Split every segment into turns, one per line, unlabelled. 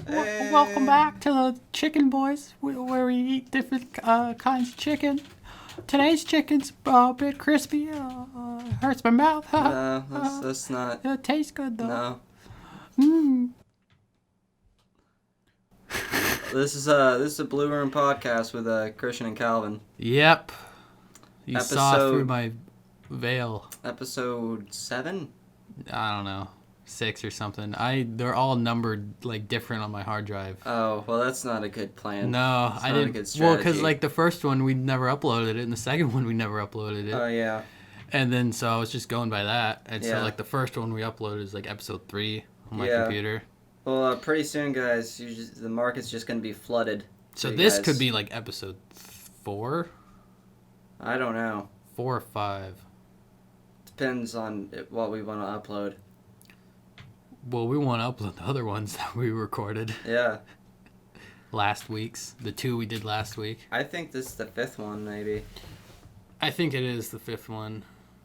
Welcome back to the Chicken Boys, where we eat different kinds of chicken. Today's chicken's a bit crispy. Hurts my mouth.
No, that's not.
It tastes good though.
No.
Mmm.
This is a Blue Room podcast with Christian and Calvin.
Yep. You saw
Episode-
through my veil.
Episode 7.
I don't know, 6 or something. They're all numbered like different on my hard drive.
Oh well, that's not a good plan.
No,
It's
I
not a
didn't.
good
Well, because
strategy.
like the first one we never uploaded it, and the second one we never uploaded it.
Oh yeah.
And then so I was just going by that. And
Yeah.
so like the first one we uploaded is like episode 3 on my
Yeah.
computer.
Well, pretty soon, guys, the market's just gonna be flooded.
So
for you
this
guys.
could be like episode 4,
I don't know.
4 or 5.
Depends on what we want to upload.
Well, we want to upload the other ones that we recorded
Yeah.
last week's. The 2 we did last week.
I think this is the 5th one, maybe.
I think it is the 5th one.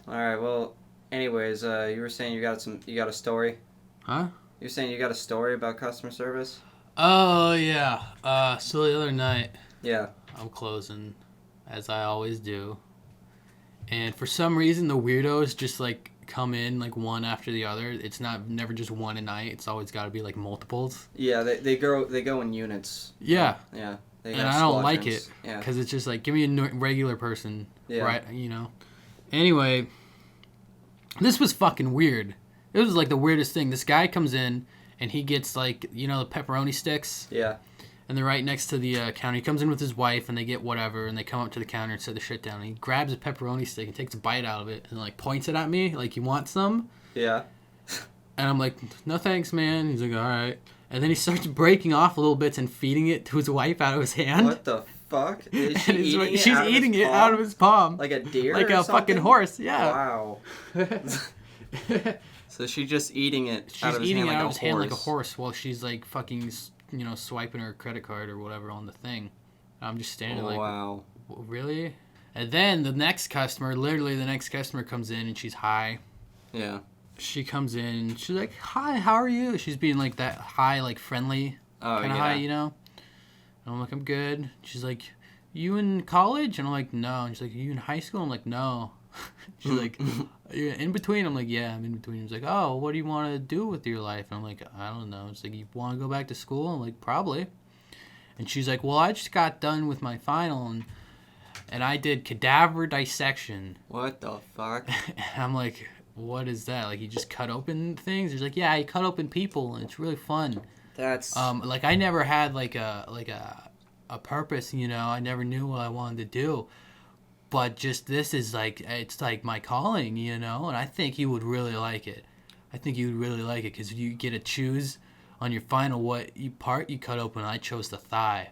All right. Well, anyways, you were saying you got a story.
Huh?
You're saying you got a story about customer service?
Oh yeah. So the other night
Yeah.
I'm closing, as I always do. And for some reason, the weirdos just like come in like one after the other. It's never just one a night. It's always got to be like multiples.
Yeah, they go in units.
Yeah.
Yeah. They
And
have
I don't like
squadrons.
it
Yeah.
because it's just like, give me a regular person,
Yeah.
right? You know. Anyway, this was fucking weird. It was like the weirdest thing. This guy comes in and he gets like, you know, the pepperoni sticks.
Yeah.
And they're right next to the counter. He comes in with his wife, and they get whatever, and they come up to the counter and set the shit down. And he grabs a pepperoni stick and takes a bite out of it, and like points it at me, like he wants some.
Yeah.
And I'm like, no thanks, man. He's like, all right. And then he starts breaking off little bits and feeding it to his wife out of his hand.
What the fuck? Is she
And his
eating
wife-
it
she's
out of
eating
his
it
palm?
out of his palm,
Like a deer
like
or
a fucking
something?
horse. Yeah.
Wow. So she's just eating it
She's
out of his
eating
hand
it
like
out
a
of his hand like a
horse.
horse while she's like fucking, you know, swiping her credit card or whatever on the thing. I'm just standing like,
Wow.
really? And then the next customer comes in and she's high.
Yeah.
She comes in, she's like, hi, how are you? She's being like that high, like friendly
Oh,
kind of
yeah.
high, you know? And I'm like, I'm good. She's like, you in college? And I'm like, no. And she's like, you in high school? I'm like, no. She's like, you're in between? I'm like, yeah, I'm in between. She's like, oh, what do you want to do with your life? And I'm like, I don't know. It's like, you want to go back to school? I'm like, probably. And she's like, well, I just got done with my final, and I did cadaver dissection.
What the fuck?
And I'm like, what is that? Like, you just cut open things? She's like, yeah, I cut open people, and it's really fun.
That's
Like, I never had like a purpose, you know. I never knew what I wanted to do. But just this is like, it's like my calling, you know. And I think you would really like it. I think you would really like it because you get to choose on your final what part you cut open. I chose the thigh.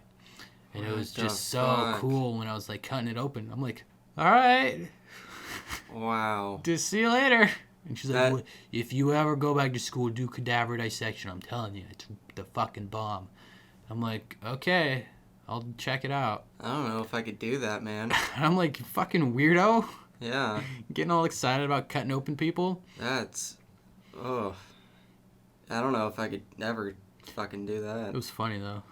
And it
What
was
the
just so
fuck?
cool when I was like cutting it open. I'm like, all right,
wow.
just see you later. And she's like,
That-
well, if you ever go back to school, do cadaver dissection. I'm telling you, it's the fucking bomb. I'm like, okay, I'll check it out.
I don't know if I could do that, man.
And I'm like, you fucking weirdo,
Yeah.
getting all excited about cutting open people.
That's oh. I don't know if I could ever fucking do
It
that.
was funny though.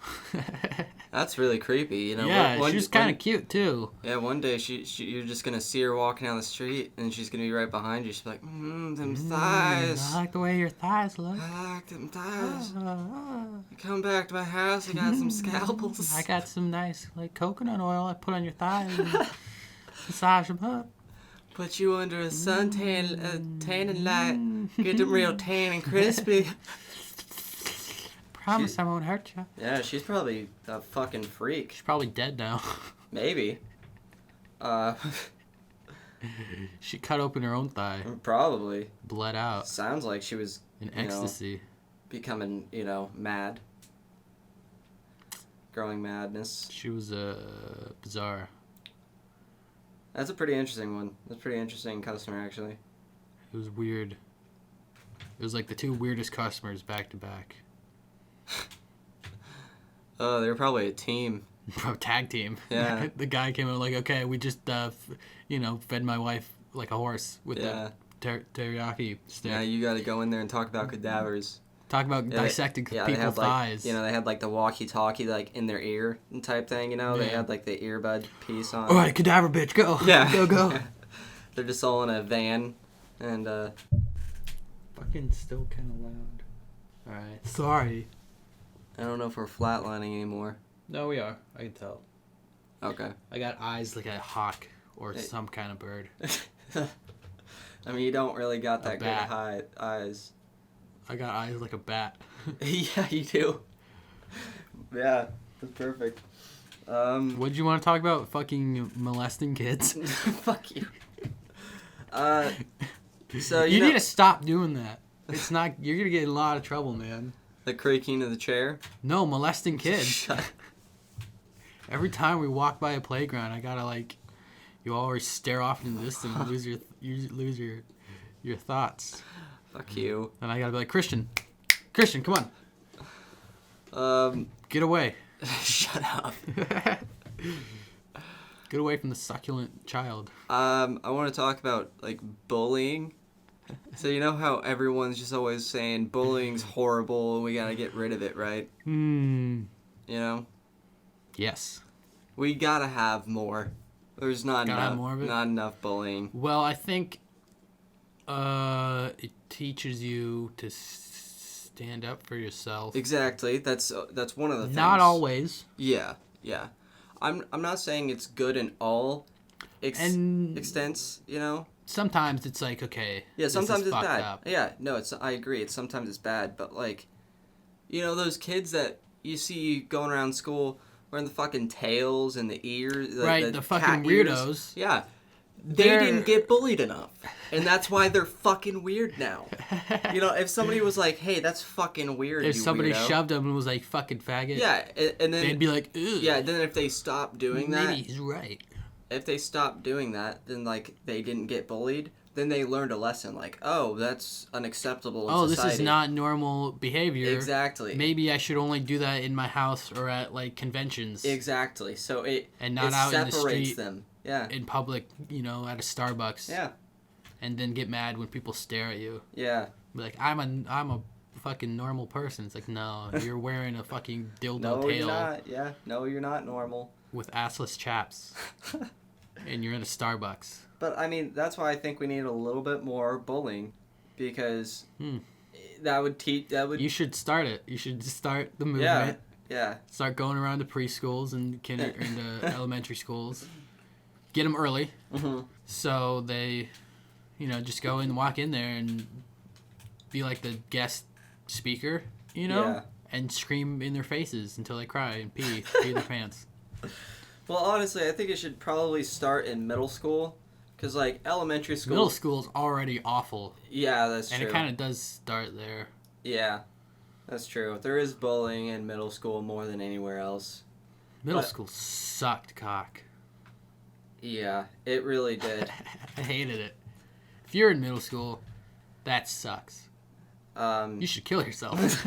That's really creepy, you know.
Yeah,
one-
she was kind of cute too.
Yeah, one day you're just gonna see her walking down the street, and she's gonna be right behind you. She's like, them thighs.
I like the way your thighs look.
I like them thighs.
Ah,
You come back to my house, I got some scalpels.
I got some nice like coconut oil I put on your thighs and massage them up.
Put you under a suntan, tanning light. Get them real tan and crispy.
Promise I won't hurt you.
Yeah, she's probably a fucking freak.
She's probably dead now.
Maybe.
She cut open her own thigh,
Probably.
bled out
Sounds like she was
in
you know,
ecstasy.
becoming, mad. Growing madness.
She was bizarre.
That's a pretty interesting one. That's a pretty interesting customer, actually.
It was weird. It was like the 2 weirdest customers back to back.
Oh, they were probably a team.
Tag team.
Yeah.
The guy came in like, okay, we just, fed my wife like a horse with
Yeah.
the teriyaki stick.
Yeah, you gotta go in there and talk about cadavers.
Talk about dissecting
they
people's
had, like,
thighs.
they had like the walkie-talkie like in their ear and type thing. They
Yeah.
had like the earbud piece on.
All right, cadaver bitch, go.
Yeah,
Go.
They're just all in a van, and
Fucking still kind of loud. All right, sorry.
I don't know if we're flatlining anymore.
No, we are. I can tell.
Okay.
I got eyes like a hawk or some kind of bird.
I mean, you don't really got that good
bat.
eyes.
I got eyes like a bat.
Yeah, you do. Yeah, that's perfect.
What did you want to talk about? Fucking molesting kids?
Fuck you. So
you need to stop doing that. It's not. You're gonna get in a lot of trouble, man.
The creaking of the chair.
No, molesting kids. Every time we walk by a playground, I gotta like. You always stare off in the distance and lose your thoughts.
Fuck you.
And I gotta be like, Christian, come on. Get away.
Shut up.
Get away from the succulent child.
I want to talk about like bullying. So you know how everyone's just always saying bullying's horrible and we gotta get rid of it, right? You know?
Yes.
We gotta have more. There's not enough bullying.
Well, I think it teaches you to stand up for yourself.
Exactly. That's one of the things.
Not always.
Yeah. I'm not saying it's good in all extents,
Sometimes it's like, okay.
Yeah, sometimes it's bad.
Up.
Yeah, no, I agree. Sometimes it's bad, but like, those kids that you see going around school wearing the fucking tails and the ears,
the fucking weirdos.
Ears. Yeah, they didn't get bullied enough, and that's why they're fucking weird now. If somebody was like, "Hey, that's fucking weird,"
if somebody
weirdo.
Shoved them and was like, "Fucking faggot,"
yeah, and then
they'd be like, "Ugh."
Yeah, then if they stop doing that,
maybe he's right.
If they stop doing that, then like they didn't get bullied. Then they learned a lesson, like, oh, that's unacceptable in society.
This is not normal behavior.
Exactly.
Maybe I should only do that in my house or at, like, conventions.
Exactly. So
and not out in the street,
them. Yeah.
in public, at a Starbucks.
Yeah.
And then get mad when people stare at you.
Yeah.
Be like, I'm a fucking normal person. It's like, no, you're wearing a fucking dildo tail.
No, you're not. Yeah. No, you're not normal.
With assless chaps. And you're in a Starbucks.
But, I mean, that's why I think we need a little bit more bullying, because that would teach... You
should start it. You should start the movement.
Yeah.
Start going around to preschools and elementary schools. Get them early.
Mm-hmm.
So they, just go and walk in there and be like the guest speaker,
Yeah.
and scream in their faces until they cry and pee their pants.
Well, honestly, I think it should probably start in middle school. Because, like, elementary school...
Middle school's already awful.
Yeah, that's true.
And it kind of does start there.
Yeah, that's true. There is bullying in middle school more than anywhere else.
Middle school sucked cock.
Yeah, it really did.
I hated it. If you're in middle school, that sucks. You should kill yourself.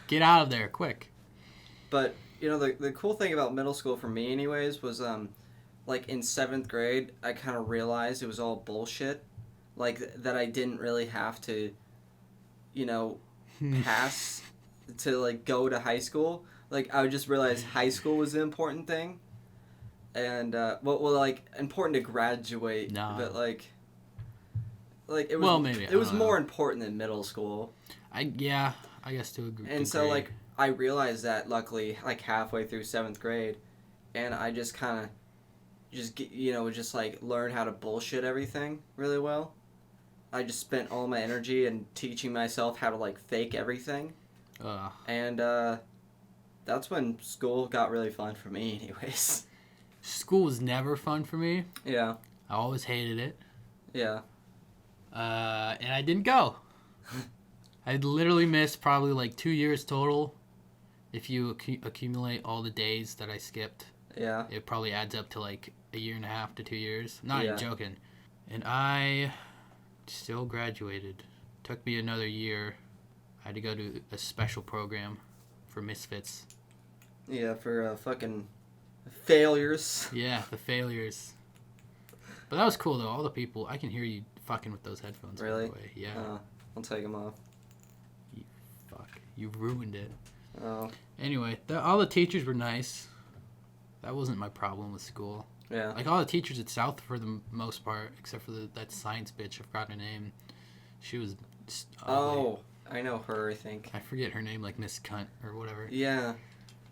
Get out of there, quick.
But, the cool thing about middle school for me anyways was... like in 7th grade, I kind of realized it was all bullshit. Like that I didn't really have to, pass to like go to high school. Like I would just realize high school was the important thing. And like important to graduate, but like it was
maybe
it was more important than middle school.
I guess to agree.
And so like I realized that luckily like halfway through 7th grade, and I just kind of just like learn how to bullshit everything really well. I just spent all my energy in teaching myself how to like fake everything. And that's when school got really fun for me anyways.
School was never fun for me.
Yeah.
I always hated it.
Yeah.
And I didn't go. I literally missed probably like 2 years total. If you accumulate all the days that I skipped.
Yeah.
It probably adds up to like 1.5 to 2 years. Not even joking. And I still graduated. Took me another year. I had to go to a special program for misfits.
Yeah, for fucking failures.
Yeah, the failures. But that was cool though. All the people, I can hear you fucking with those headphones.
Really?
By the way. Yeah.
I'll take them off.
You ruined it.
Oh.
Anyway, all the teachers were nice. That wasn't my problem with school.
Yeah.
Like, all the teachers at South, for the most part, except for that science bitch, I forgot her name. She was ugly.
Oh, I know her, I think.
I forget her name, like Miss Cunt or whatever.
Yeah.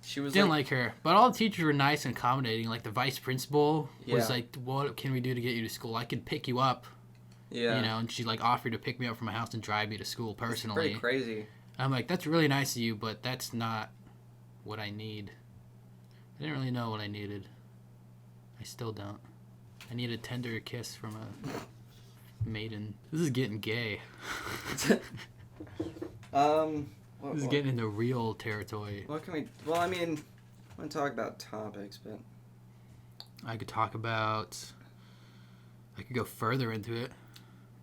She was
Didn't like her. But all the teachers were nice and accommodating. Like, the vice principal was
Yeah.
like, what can we do to get you to school? I could pick you up.
Yeah.
You know, and she, like, offered to pick me up from my house and drive me to school personally.
It's pretty crazy.
I'm like, that's really nice of you, but that's not what I need. I didn't really know what I needed. I still don't. I need a tender kiss from a maiden. This is getting gay. This is getting into real territory.
What can we... Well, I mean, I want to talk about topics, but...
I could talk about... I could go further into it,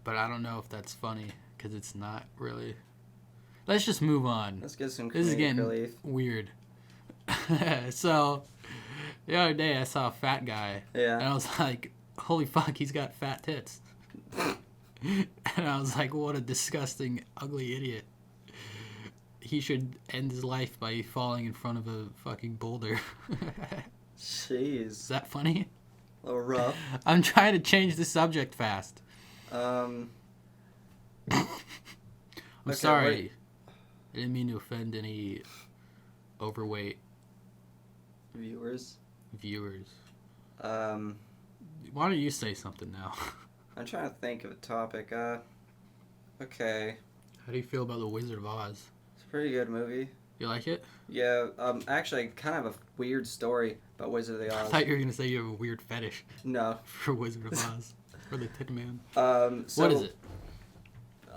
but I don't know if that's funny, because it's not really... Let's just move on.
Let's get some
This is
comedic
getting
relief.
weird. So, the other day I saw a fat guy, and I was like, holy fuck, he's got fat tits. And I was like, what a disgusting, ugly idiot. He should end his life by falling in front of a fucking boulder.
Jeez.
Is that funny?
A little rough.
I'm trying to change the subject fast.
Okay,
I'm sorry. I didn't mean to offend any overweight
viewers.
Why don't you say something now?
I'm trying to think of a topic. Okay.
How do you feel about The Wizard of Oz?
It's a pretty good movie.
You like it?
Yeah, actually, kind of a weird story about Wizard of the
I
Oz.
thought you were going to say you have a weird fetish
No.
for Wizard of Oz. For the Tin Man.
So
What is it?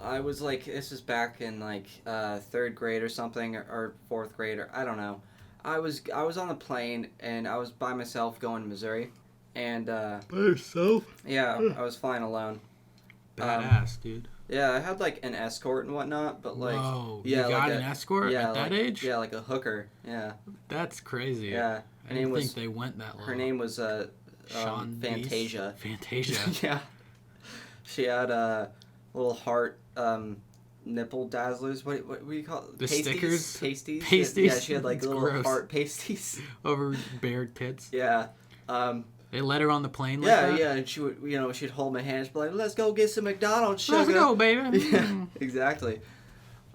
I was like, this was back in like 3rd grade or something, or 4th grade, or I don't know. I was on the plane, and I was by myself going to Missouri. And,
By yourself?
yeah, I was flying alone.
Badass, dude.
Yeah, I had like an escort and whatnot, but like...
Whoa,
yeah,
you got
like
an escort at that age?
Yeah, like a hooker, yeah.
That's crazy.
Yeah.
I didn't think they went that low.
Her name was
Sean
Fantasia.
Fantasia.
Yeah. She had little heart nipple dazzlers. What do you call it?
The
pasties?
stickers?
Pasties?
Pasties?
Yeah, she had like
It's
little
gross.
heart pasties.
Over bare tits.
Yeah.
They let her on the plane like
Yeah,
that?
yeah, and she would, she'd hold my hand, she'd be like, "Let's go get some McDonald's sugar."
Let's go, baby.
Yeah, exactly.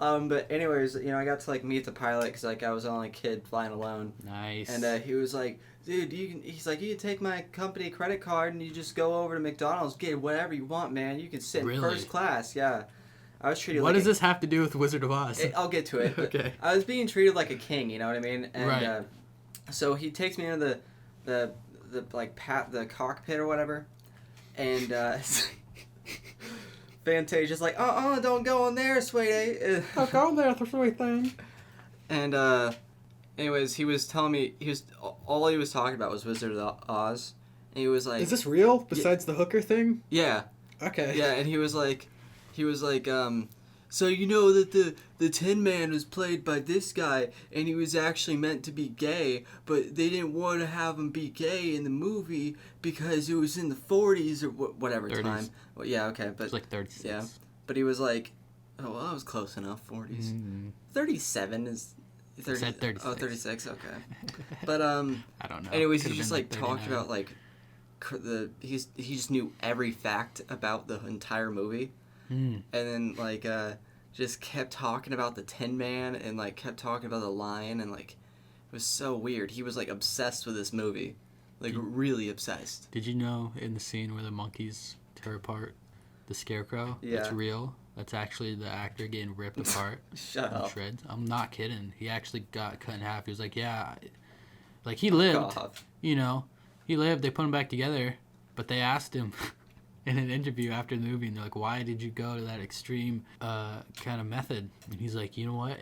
But anyways, I got to like meet the pilot because like I was the only kid flying alone.
Nice.
And he was like, "Dude, he's like, you can take my company credit card and you just go over to McDonald's, get whatever you want, man. You can sit in first class." Yeah. I was treated
What
like
does this have to do with Wizard of Oz?
I'll get to it. But
Okay.
I was being treated like a king, you know what I mean? And
Right.
So he takes me into the cockpit or whatever, and Fantasia's like, don't go in there, sweetie.
Don't go there, the sweet thing.
And anyways, he was telling me all he was talking about was Wizard of Oz, and he was like,
Is this real? Besides the hooker thing?
yeah,
Okay.
yeah, and he was like, so you know that the Tin Man was played by this guy, and he was actually meant to be gay, but they didn't want to have him be gay in the movie because it was in the 40s or whatever
30s.
time. Well, yeah, okay, but
It's like 36.
yeah, but he was like, oh, well, that was close enough. 40s, 37 is. 30,
said 36.
Oh, 36. Okay, but
I don't know.
anyways,
Could've
he just
been
like talked
39.
about like he just knew every fact about the entire movie. And then like just kept talking about the Tin Man and like kept talking about the lion and like it was so weird. He was like obsessed with this movie, like really obsessed.
Did you know in the scene where the monkeys tear apart the scarecrow?
Yeah.
It's real. That's actually the actor getting ripped apart.
Shut
in
up.
shreds. I'm not kidding. He actually got cut in half. He was like, yeah, like he lived.
God.
He lived. They put him back together, but they asked him. In an interview after the movie, and they're like, why did you go to that extreme kind of method? And he's like, you know what?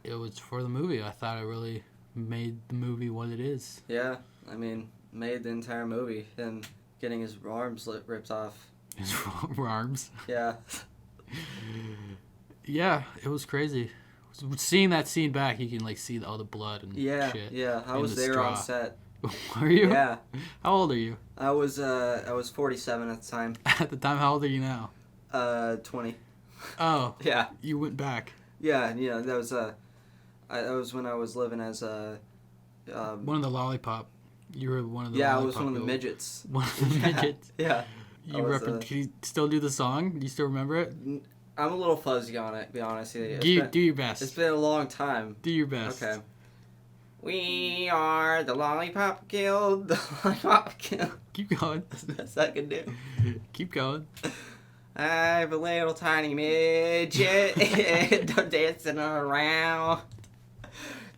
It was for the movie. I thought it really made the movie what it is.
Yeah, I mean, made the entire movie. Him getting his arms ripped off.
His arms.
Yeah.
Yeah, it was crazy. Seeing that scene back, you can like see all the blood and shit.
Yeah, I
and
was
the
there
straw.
on set.
Are you?
Yeah.
How old are you?
I was 47 at the time.
At the time, how old are you now?
20.
Oh.
Yeah.
You went back.
Yeah, that was That was when I was living as a.
One of the lollipop. You were one of the.
Yeah, I
lollipop
was one of the
people.
midgets.
One of the midgets.
Yeah.
Can you still do the song? Do you still remember it?
I'm a little fuzzy on it, to be honest.
Do your best.
It's been a long time.
Do your best.
Okay. We are the Lollipop Guild. The Lollipop Guild.
Keep going.
That's the best I can do.
Keep going.
I'm a little tiny midget dancing around.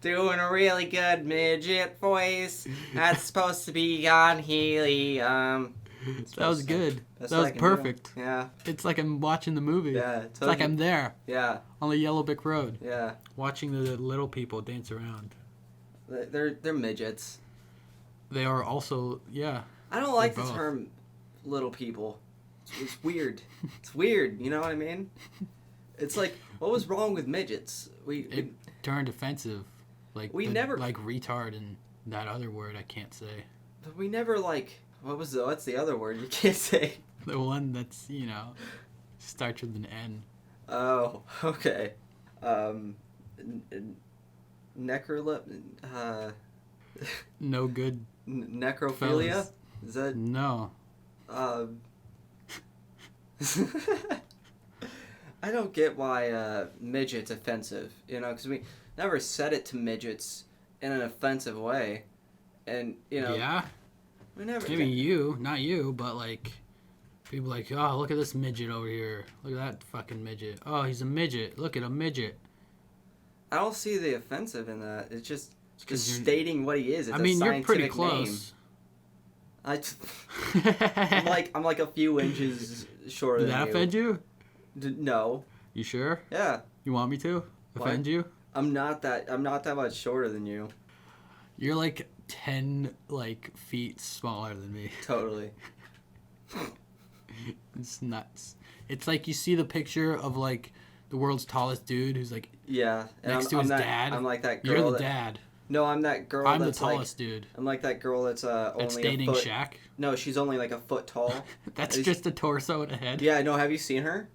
Doing a really good midget voice. That's supposed to be on helium.
That was good. That was perfect.
Yeah.
It's like I'm watching the movie.
Yeah.
It's like I'm there.
Yeah.
On the Yellow Brick Road.
Yeah.
Watching the little people dance around.
They're midgets.
They are also, yeah.
I don't like the term little people. It's weird. It's weird, you know what I mean? It's like, what was wrong with midgets?
It turned offensive. Like retard and that other word I can't say.
But we never what's the other word you can't say?
The one that's, starts with an N.
Oh, okay.
No good.
Necrophilia?
Fellas.
Is that?
No.
I don't get why midget's offensive, because we never said it to midgets in an offensive way, and
Yeah.
we never.
Maybe you, not you, but like people like, oh, look at this midget over here. Look at that fucking midget. Oh, he's a midget. Look at a midget.
I don't see the offensive in that. It's just stating what he is. It's
you're pretty close.
Name. I'm like a few inches shorter
Did
than you.
that offend you?
No.
You sure?
Yeah.
You want me to offend you?
I'm not that much shorter than you.
You're like 10 feet smaller than me.
Totally.
It's nuts. It's like you see the picture of the world's tallest dude who's next to his dad.
I'm like that girl.
You're the dad.
No, I'm that girl.
I'm the tallest dude.
I'm like that girl that's only
dating
a foot.
Shaq.
No, she's only like a foot tall.
That's just a torso and a head.
Yeah, no. Have you seen her?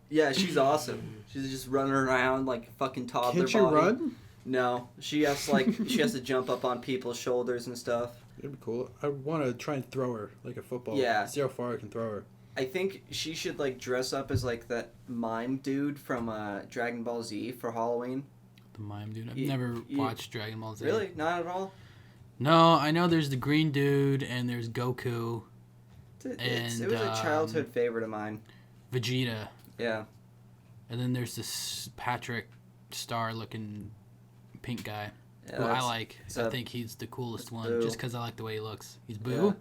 Yeah, she's awesome. She's just running around like a fucking toddler.
Can't you run?
No, she has to jump up on people's shoulders and stuff.
That'd be cool. I want to try and throw her like a football.
Yeah.
See how far I can throw her.
I think she should dress up as that mime dude from Dragon Ball Z for Halloween.
The mime dude. I've never watched Dragon Ball Z.
Really? Not at all?
No, I know there's the green dude and there's Goku.
It was a childhood favorite of mine.
Vegeta.
Yeah.
And then there's this Patrick Star looking pink guy who I like. I think he's the coolest one
Boo.
just because I like the way he looks. He's Boo? Yeah.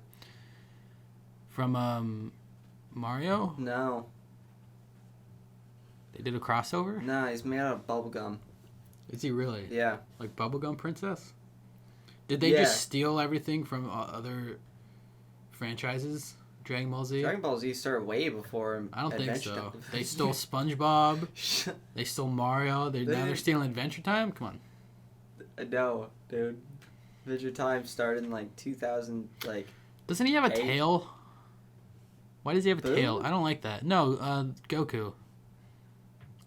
From Mario?
No.
They did a crossover?
Nah, he's made out of bubblegum.
Is he really?
Yeah.
Like Bubblegum Princess? Did they just steal everything from other franchises? Dragon Ball Z?
Dragon Ball Z started way before
I don't think so. They stole SpongeBob. They stole Mario. Now they're stealing Adventure Time? Come on.
No, dude. Adventure Time started in 2000.
Doesn't he have a tail? Why does he have a tail? I don't like that. No, Goku.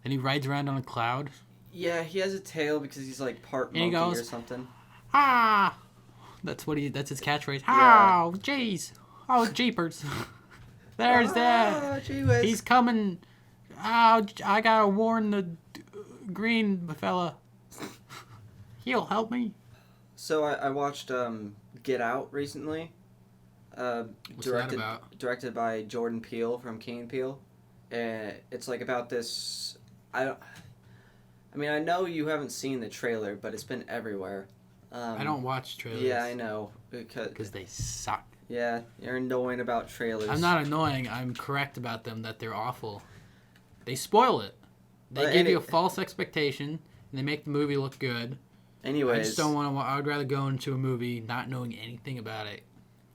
And he rides around on a cloud.
Yeah, he has a tail because he's part monkey or something.
Ah! That's his catchphrase. Oh, jeez. Oh, jeepers. There's that. He's coming. Oh, I gotta warn the green fella. He'll help me.
So I watched Get Out recently.
What's that about?
Directed by Jordan Peele from Key and Peele. And it's about this. I know you haven't seen the trailer, but it's been everywhere.
I don't watch trailers.
Yeah, I know.
Because they suck.
Yeah, you're annoying about trailers.
I'm not annoying. I'm correct about them that they're awful. They spoil it. They give you a false expectation, and they make the movie look good.
Anyways.
I just don't want to... I would rather go into a movie not knowing anything about it,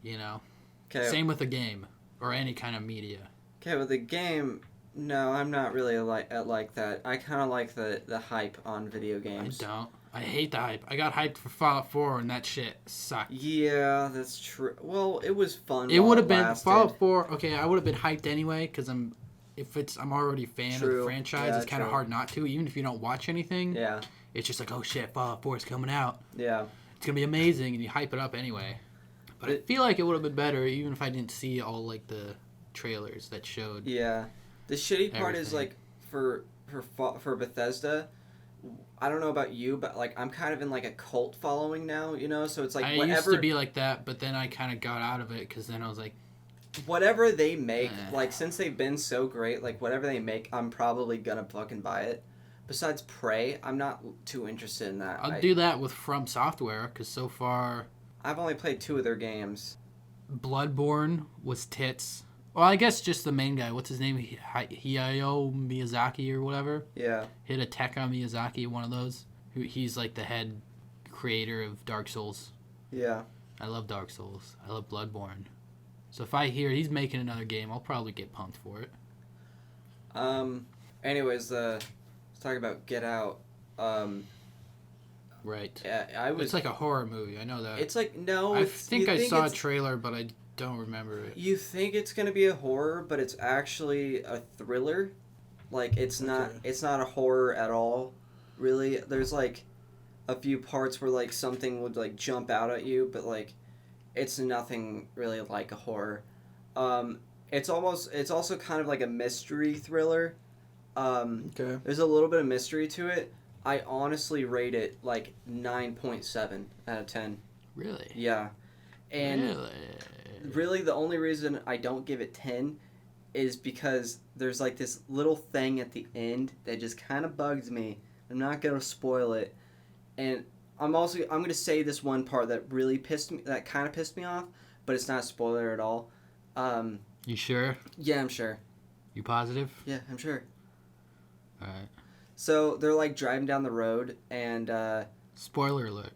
Okay. Same with a game, or any kind of media.
Okay, with the game... No, I'm not really like that. I kind of like the hype on video games.
I don't. I hate the hype. I got hyped for Fallout 4 and that shit sucked.
Yeah, that's true. Well, it was fun.
It would have been Fallout 4. Okay, I would have been hyped anyway because I'm already a fan of the franchise. It's kind of hard not to, even if you don't watch anything.
Yeah.
it's just like, oh shit, Fallout 4 is coming out.
Yeah.
It's gonna be amazing, and you hype it up anyway. But I feel like it would have been better even if I didn't see all like the trailers that showed.
Yeah, the shitty part is like for Bethesda. I don't know about you, but like I'm kind of in like a cult following now, you know. So it's like
I used to be like that, but then I kind of got out of it because then I was like,
whatever they make, like since they've been so great, like whatever they make, I'm probably gonna fucking buy it. Besides Prey, I'm not too interested in that.
I'll do that with From Software because so far
I've only played 2 of their games.
Bloodborne was tits. Well, I guess just the main guy. What's his name? Hayao Miyazaki or whatever.
Yeah.
Hidetaka Miyazaki, one of those. He's like the head creator of Dark Souls.
Yeah.
I love Dark Souls. I love Bloodborne. So if I hear he's making another game, I'll probably get pumped for it.
Anyways, let's talk about Get Out.
Right.
Yeah,
It's like a horror movie. I know that.
It's like no.
I think I saw a trailer, but I don't remember it.
You think it's gonna be a horror, but it's actually a thriller. Like it's not. It's not a horror at all. Really, there's like a few parts where like something would like jump out at you, but like it's nothing really like a horror. It's also kind of like a mystery thriller.
Okay.
There's a little bit of mystery to it. I honestly rate it like 9.7 out of 10.
Really?
Yeah. And really the only reason I don't give it 10 is because there's like this little thing at the end that just kind of bugs me. I'm not going to spoil it. And I'm going to say this one part that really kind of pissed me off, but it's not a spoiler at all.
You sure?
Yeah, I'm sure.
You positive?
Yeah, I'm sure.
All right.
So they're like driving down the road and
spoiler alert.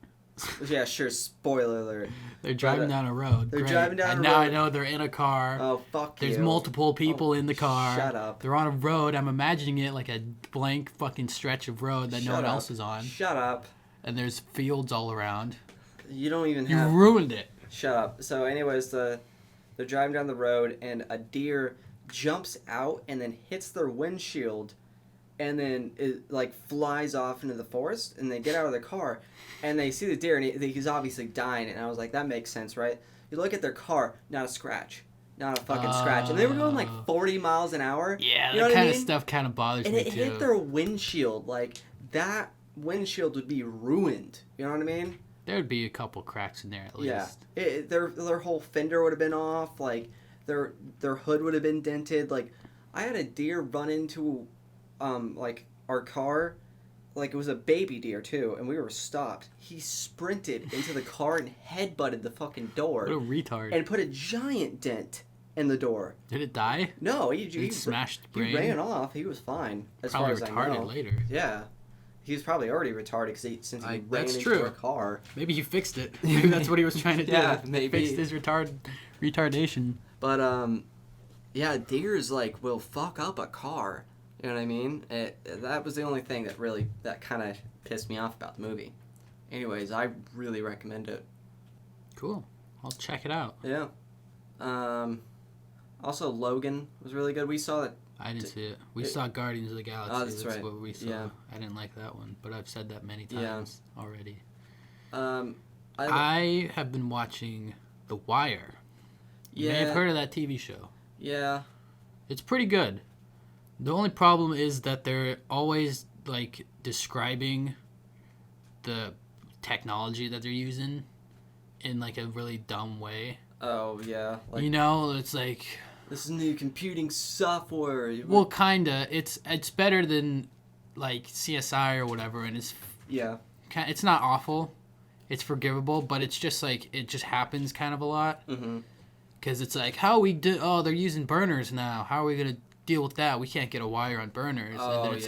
Yeah, sure, spoiler alert.
They're driving down a road.
They're driving down a road.
And now I know they're in a car.
Oh, fuck
There's multiple people in the car.
Shut up.
They're on a road. I'm imagining it like a blank fucking stretch of road that no one else is on.
Shut up.
And there's fields all around.
You don't even
You
have...
ruined it.
Shut up. So anyways, they're driving down the road and a deer jumps out and then hits their windshield and then it like flies off into the forest, and they get out of their car and they see the deer and he's obviously dying, and I was like, that makes sense, right? You look at their car, not a scratch. Not a fucking scratch. And they were going like 40 miles an hour.
Yeah,
you know
that kind
of
stuff kind of bothers
and
me
it
too.
hit their windshield. Like, that windshield would be ruined. You know what I mean?
There would be a couple cracks in there at least.
Yeah. Their whole fender would have been off. Like, their hood would have been dented. Like, I had a deer run into, like, our car. Like, it was a baby deer, too, and we were stopped. He sprinted into the car and headbutted the fucking door.
What a retard.
And put a giant dent in the door.
Did it die?
No, he
smashed brain.
He ran off. He was fine. As
Probably
far as
retarded
I know.
later.
Yeah. He was probably already retarded since he ran
that's
into
true.
our car.
Maybe he fixed it. Maybe that's what he was trying to do.
Yeah, maybe.
Fixed his retardation.
But, yeah, deers, like, will fuck up a car. You know what I mean? That was the only thing that kind of pissed me off about the movie. Anyways, I really recommend it.
Cool. I'll check it out.
Yeah. Also, Logan was really good. We saw that.
I didn't see it. We saw Guardians of the Galaxy.
Oh, that's right.
What we saw.
Yeah.
I didn't like that one, but I've said that many times already. I have been watching The Wire. You may have heard of that TV show.
Yeah.
It's pretty good. The only problem is that they're always, like, describing the technology that they're using in, like, a really dumb way.
Oh, yeah. Like,
you know, it's like...
This is new computing software.
Well, kinda. It's better than, like, CSI or whatever, and it's...
Yeah.
It's not awful. It's forgivable, but it's just, like, it just happens kind of a lot.
Mm-hmm.
Because it's like, they're using burners now. How are we going to deal with that? We can't get a wire on burners.
Oh,
and then it's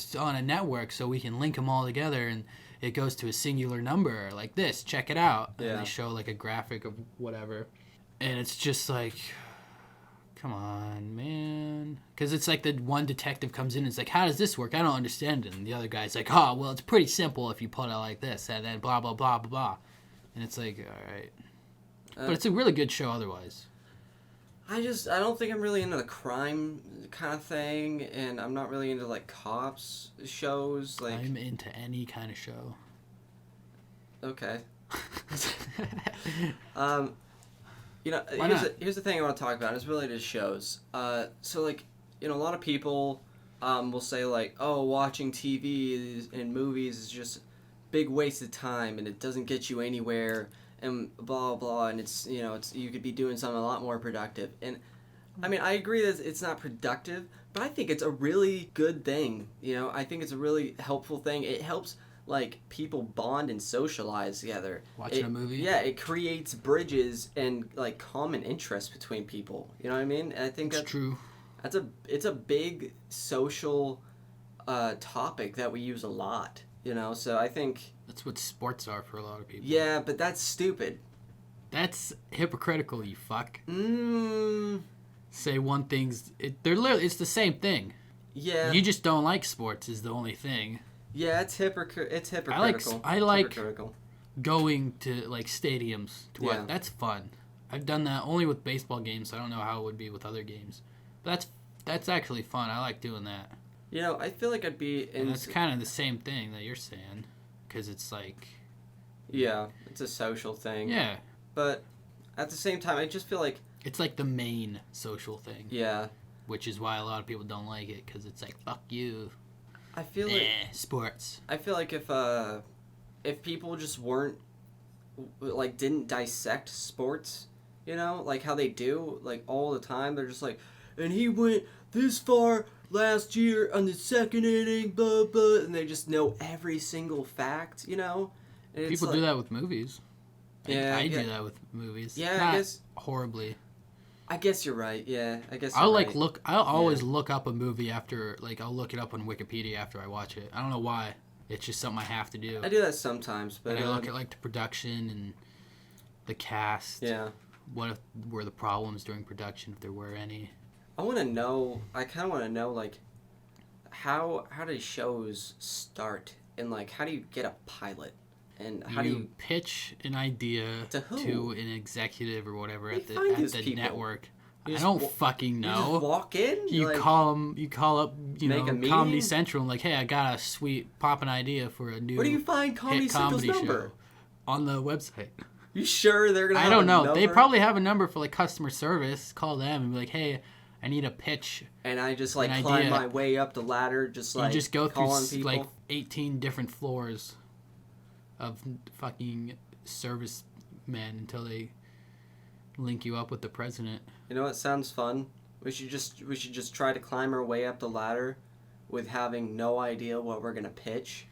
it's on a network, so we can link them all together, and it goes to a singular number like this. Check it out.
Yeah.
And they show, like, a graphic of whatever. And it's just like... Come on, man. Because it's like the one detective comes in and it's like, how does this work? I don't understand it. And the other guy's like, oh, well, it's pretty simple if you put it like this. And then blah, blah, blah, blah, blah. And it's like, all right. But it's a really good show otherwise.
I don't think I'm really into the crime kind of thing, and I'm not really into like cops shows. Like
I'm into any kind of show.
Okay. Here's the thing I want to talk about. It's related to shows. So like, a lot of people, will say like, oh, watching TV and movies is just big waste of time and it doesn't get you anywhere and blah blah. And it's you could be doing something a lot more productive. And I mean, I agree that it's not productive, but I think it's a really good thing. I think it's a really helpful thing. It helps like people bond and socialize together.
Watching a movie?
Yeah, it creates bridges and like common interests between people. You know what I mean? And I think
that's true.
It's a big social topic that we use a lot. So I think
that's what sports are for a lot of people.
Yeah, but that's stupid.
That's hypocritical, you fuck. Say one thing's it's the same thing.
Yeah.
You just don't like sports is the only thing.
Yeah, it's hypocritical.
I like going to like stadiums to watch.
Yeah.
That's fun. I've done that only with baseball games. So I don't know how it would be with other games. But that's actually fun. I like doing that.
I feel like I'd be in.
And that's kind of the same thing that you're saying, because it's like.
Yeah, it's a social thing.
Yeah.
But at the same time, I just feel like.
It's like the main social thing.
Yeah.
Which is why a lot of people don't like it, because it's like, fuck you.
I feel like
sports.
I feel like if people just weren't like didn't dissect sports, like how they do like all the time, they're just like, and he went this far last year on the second inning, blah blah, and they just know every single fact, And
people do that with movies.
Yeah,
I do that with movies.
Yeah,
not
I guess
horribly.
I guess you're right. Yeah, I guess
I'll
right.
I'll always look up a movie after, like, I'll look it up on Wikipedia after I watch it. I don't know why. It's just something I have to do.
I do that sometimes, but
I look at like the production and the cast.
Yeah.
What were the problems during production, if there were any?
I kind of want to know like how do shows start, and like how do you get a pilot? And how do you
pitch an idea
to who?
To an executive or whatever at the network? I don't fucking know.
You just walk in.
You call them. You call up. Comedy
meeting?
Central and like, hey, I got a sweet poppin' idea for a new.
Where do you find Comedy Central's number?
Show on the website.
You sure they're gonna?
I don't know. They probably have a number for like customer service. Call them and be like, hey, I need a pitch.
And I just like climb my way up the ladder, just like
you just go through
like
18 different floors of fucking servicemen until they link you up with the president.
You know what sounds fun? We should just try to climb our way up the ladder with having no idea what we're gonna pitch.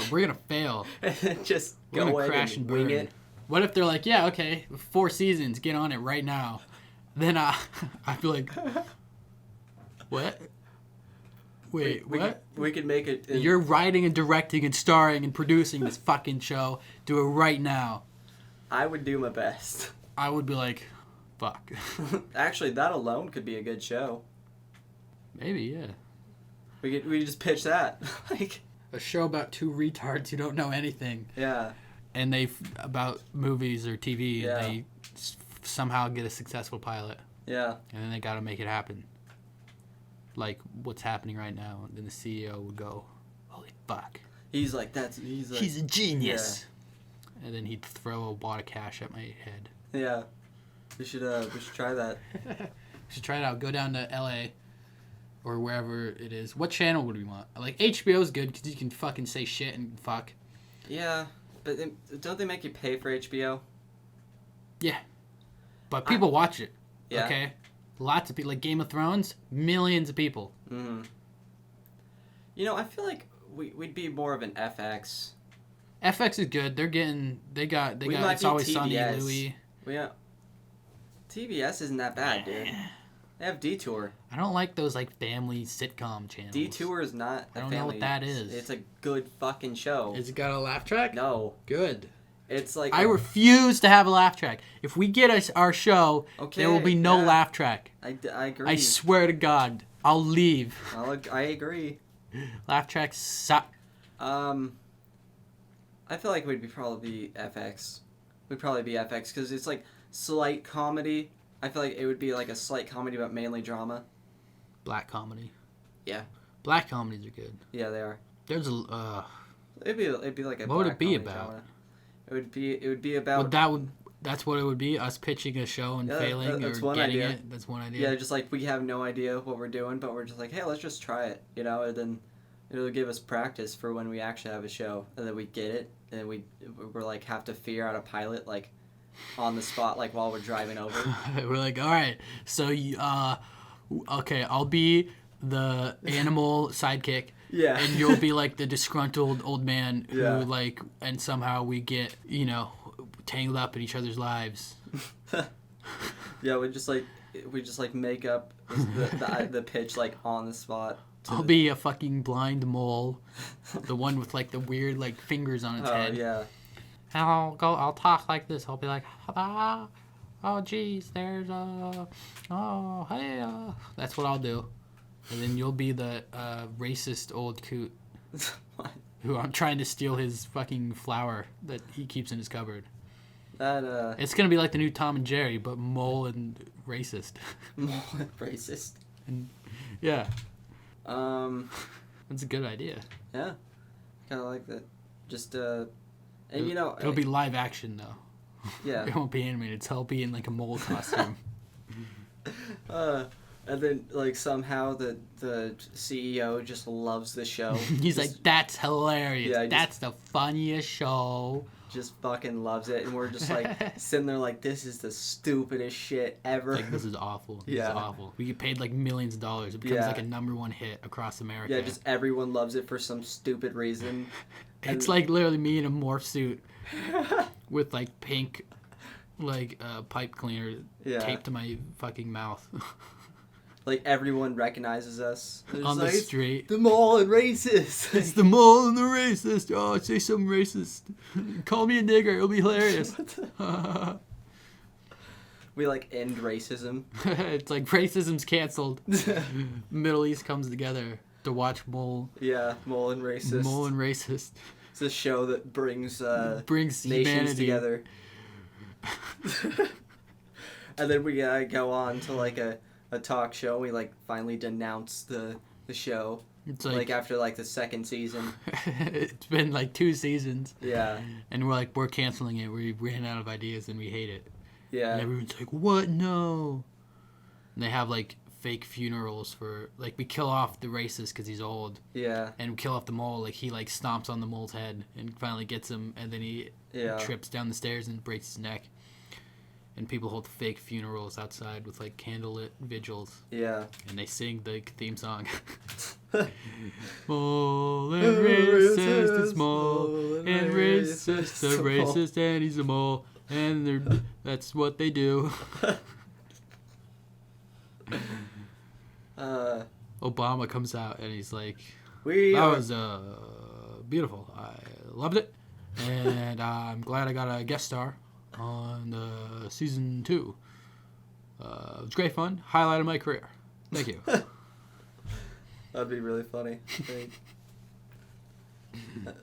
We're gonna fail.
And just
we're
go
gonna crash and burn.
Wing it.
What if they're like, yeah, okay, 4 seasons, get on it right now? Then I'd be like, what? Wait, what?
We could make it.
You're writing and directing and starring and producing this fucking show. Do it right now.
I would do my best.
I would be like, fuck.
Actually, that alone could be a good show.
Maybe, yeah.
We just pitch that. Like
a show about 2 retards who don't know anything.
Yeah.
And about movies or TV,
yeah.
And they somehow get a successful pilot.
Yeah.
And then they got to make it happen. Like what's happening right now, and then the CEO would go, "Holy fuck!"
He's a
genius. Yeah. And then he'd throw a wad of cash at my head.
Yeah, we should try that.
We should try it out. Go down to LA or wherever it is. What channel would we want? Like HBO's good because you can fucking say shit and fuck.
Yeah, but don't they make you pay for HBO?
Yeah, but people watch it.
Yeah.
Okay. Lots of people, like Game of Thrones, millions of people.
Mm-hmm. I feel like we'd be more of an FX.
FX is good. They got It's Always Sunny, Louis.
Yeah. TBS isn't that bad, dude. They have Detour.
I don't like those like family sitcom channels.
Detour is not.
I don't know what that is.
It's a good fucking show.
Has it got a laugh track?
No.
Good.
It's like
I refuse to have a laugh track. If we get our show, there will be no laugh track.
I agree.
I swear to God, I'll leave.
I agree.
Laugh tracks suck.
I feel like we'd probably be FX. We'd probably be FX because it's like slight comedy, I feel like it would be like a slight comedy, but mainly drama.
Black comedy.
Yeah.
Black comedies are good.
Yeah, they are.
There's a.
It'd be like a.
What would it be
black comedy
about?
drama. It would be about.
That's what it would be. Us pitching a show and failing
that's
or
one
getting
idea.
it. That's one idea.
Yeah, just like we have no idea what we're doing, but we're just like, hey, let's just try it, you know, and then it'll give us practice for when we actually have a show, and then we get it, and then we're like have to figure out a pilot like on the spot, like while we're driving over.
We're like, all right, so okay, I'll be the animal sidekick.
Yeah.
And you'll be like the disgruntled old man who
Yeah.
like, and somehow we get, tangled up in each other's lives.
Yeah, we just like make up the pitch like on the spot.
I'll be a fucking blind mole, the one with like the weird like fingers on its head.
Yeah.
And I'll talk like this. I'll be like, oh geez, there's hey, that's what I'll do. And then you'll be the racist old coot
What?
who I'm trying to steal his fucking flower that he keeps in his cupboard. It's gonna be like the new Tom and Jerry, but mole and racist.
Mole and racist.
And, yeah.
That's
a good idea.
Yeah. Kind of like that. Just and
it'll be live action though.
Yeah.
It won't be animated. It'll be in like a mole costume.
And then like somehow the CEO just loves the show.
He's like, that's hilarious.
Yeah,
that's the funniest show.
Just fucking loves it, and we're just like sitting there like, this is the stupidest shit ever.
Like, this is awful. This
Yeah.
is awful. We get paid like millions of dollars. It becomes like a #1 hit across America.
Yeah, just everyone loves it for some stupid reason.
It's like literally me in a morph suit with like pink like pipe cleaner taped to my fucking mouth.
Like everyone recognizes us
on the street.
The mole and racist.
It's the mole and the racist. Oh, say something racist. Call me a nigger. It'll be hilarious.
We like end racism.
It's like racism's canceled. Middle East comes together to watch Mole.
Yeah, mole and racist.
Mole and racist.
It's a show that brings nations
humanity
together. And then we go on to like a talk show. We like finally denounce the show.
It's
like after like the second season.
It's been like 2 seasons.
Yeah.
And we're canceling it. We ran out of ideas and we hate it.
Yeah.
And everyone's like, what? No. And they have like fake funerals for like we kill off the racist because he's old.
Yeah.
And we kill off the mole. Like he like stomps on the mole's head and finally gets him, and then he trips down the stairs and breaks his neck. And people hold fake funerals outside with like candlelit vigils.
Yeah.
And they sing the theme song. Mole and racist, it's mole and racist, a racist and he's a mole, and that's what they do. Obama comes out and he's like, that was beautiful. I loved it, and I'm glad I got a guest star on season 2. It was great fun. Highlight of my career. Thank you.
That'd be really funny, I think.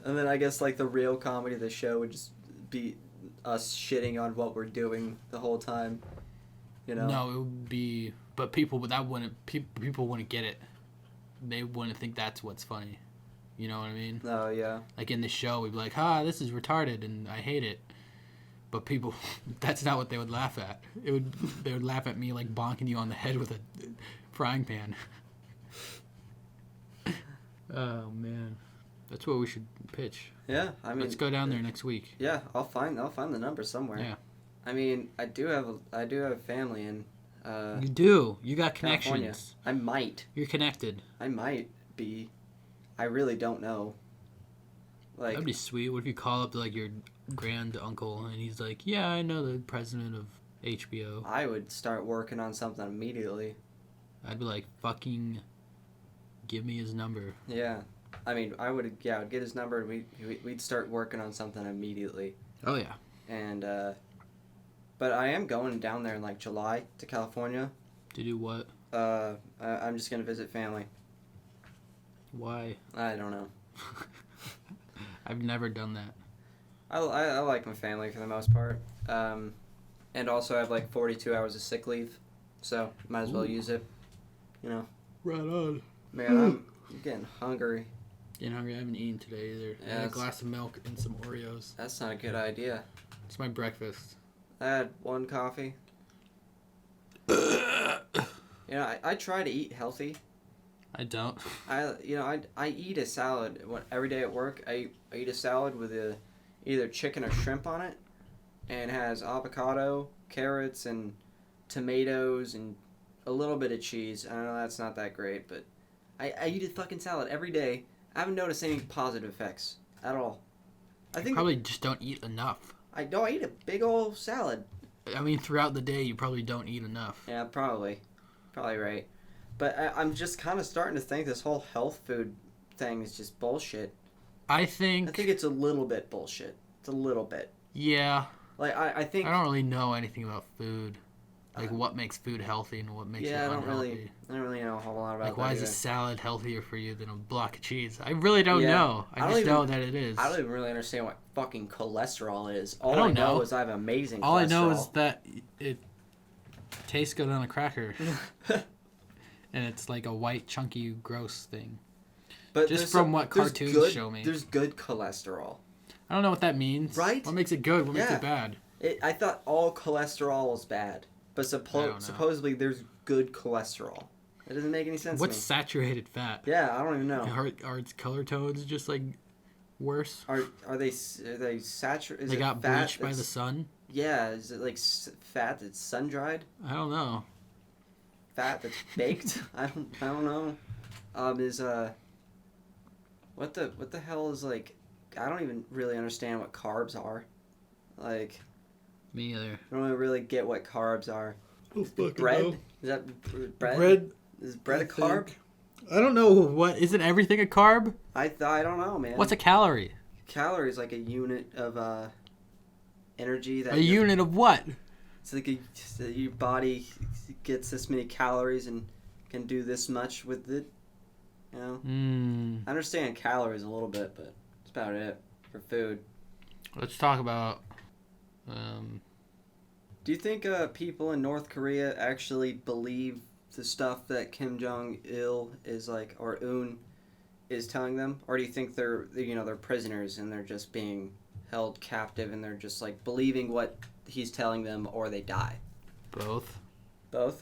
And then I guess like the real comedy of the show would just be us shitting on what we're doing the whole time. You know?
No, it would be, but people wouldn't get it. They wouldn't think that's what's funny. You know what I mean?
Oh yeah.
Like in the show, we'd be like, this is retarded and I hate it. But people, that's not what they would laugh at. They would laugh at me like bonking you on the head with a frying pan. Oh man, that's what we should pitch.
Yeah, I mean,
let's go down there next week.
Yeah, I'll find the number somewhere.
Yeah.
I mean, I do have a family in.
You do. You got
California.
connections.
I might.
You're connected.
I might be. I really don't know. Like,
that'd be sweet. What if you call up to like your grand uncle and he's like, "Yeah, I know the president of HBO."
I would start working on something immediately.
I'd be like, "Fucking, give me his number."
Yeah, I mean, I'd get his number and we'd start working on something immediately.
Oh yeah.
And but I am going down there in like July to California.
To do what?
I'm just gonna visit family.
Why?
I don't know.
I've never done that.
I like my family for the most part. And also I have like 42 hours of sick leave, so might as well use it. You know.
Right on.
Man, I'm getting hungry.
Getting hungry. I haven't eaten today either. I had a glass of milk and some Oreos.
That's not a good idea.
It's my breakfast.
I had one coffee. I try to eat healthy.
I don't.
I eat a salad every day at work. I eat a salad with either chicken or shrimp on it, and it has avocado, carrots, and tomatoes, and a little bit of cheese. I know that's not that great, but I eat a fucking salad every day. I haven't noticed any positive effects at all. I think
probably just don't eat enough.
I eat a big old salad.
I mean, throughout the day, you probably don't eat enough.
Yeah, probably right. But I'm just kind of starting to think this whole health food thing is just bullshit.
I think
it's a little bit bullshit. It's a little bit.
Yeah.
Like I think
I don't really know anything about food. Like what makes food healthy and what makes it unhealthy.
I don't really know a whole lot about
like
that.
Why is a salad healthier for you than a block of cheese? I really don't know. I just know that it is.
I don't even really understand what fucking cholesterol is. All I know is I have amazing cholesterol. All I know is
that it tastes good on a cracker. And it's like a white, chunky, gross thing. But just from what cartoons show me.
There's good cholesterol.
I don't know what that means.
Right?
What makes it good? What makes it bad?
I thought all cholesterol was bad. But supposedly there's good cholesterol. It doesn't make any sense to me.
What's saturated fat?
Yeah, I don't even know.
Are its color tones just like worse?
Are they saturated?
They got bleached by the sun?
Yeah, is it like fat that's sun dried?
I don't know.
Fat that's baked? I don't know. What the hell is like? I don't even really understand what carbs are. Like.
Me either.
I don't really get what carbs are.
Oh, fucking
bread?
know.
Is that bread?
Bread.
Is bread a carb?
I don't know. What isn't everything a carb?
I don't know, man.
What's a calorie?
Calorie is like a unit of energy.
A unit of what?
It's like your body gets this many calories and can do this much with it. You know. I understand calories a little bit, but that's about it for food.
Let's talk about.
Do you think people in North Korea actually believe the stuff that Kim Jong-il is like, or Un is telling them, or do you think they're prisoners and they're just being held captive and they're just like believing what he's telling them, or they die?
Both. There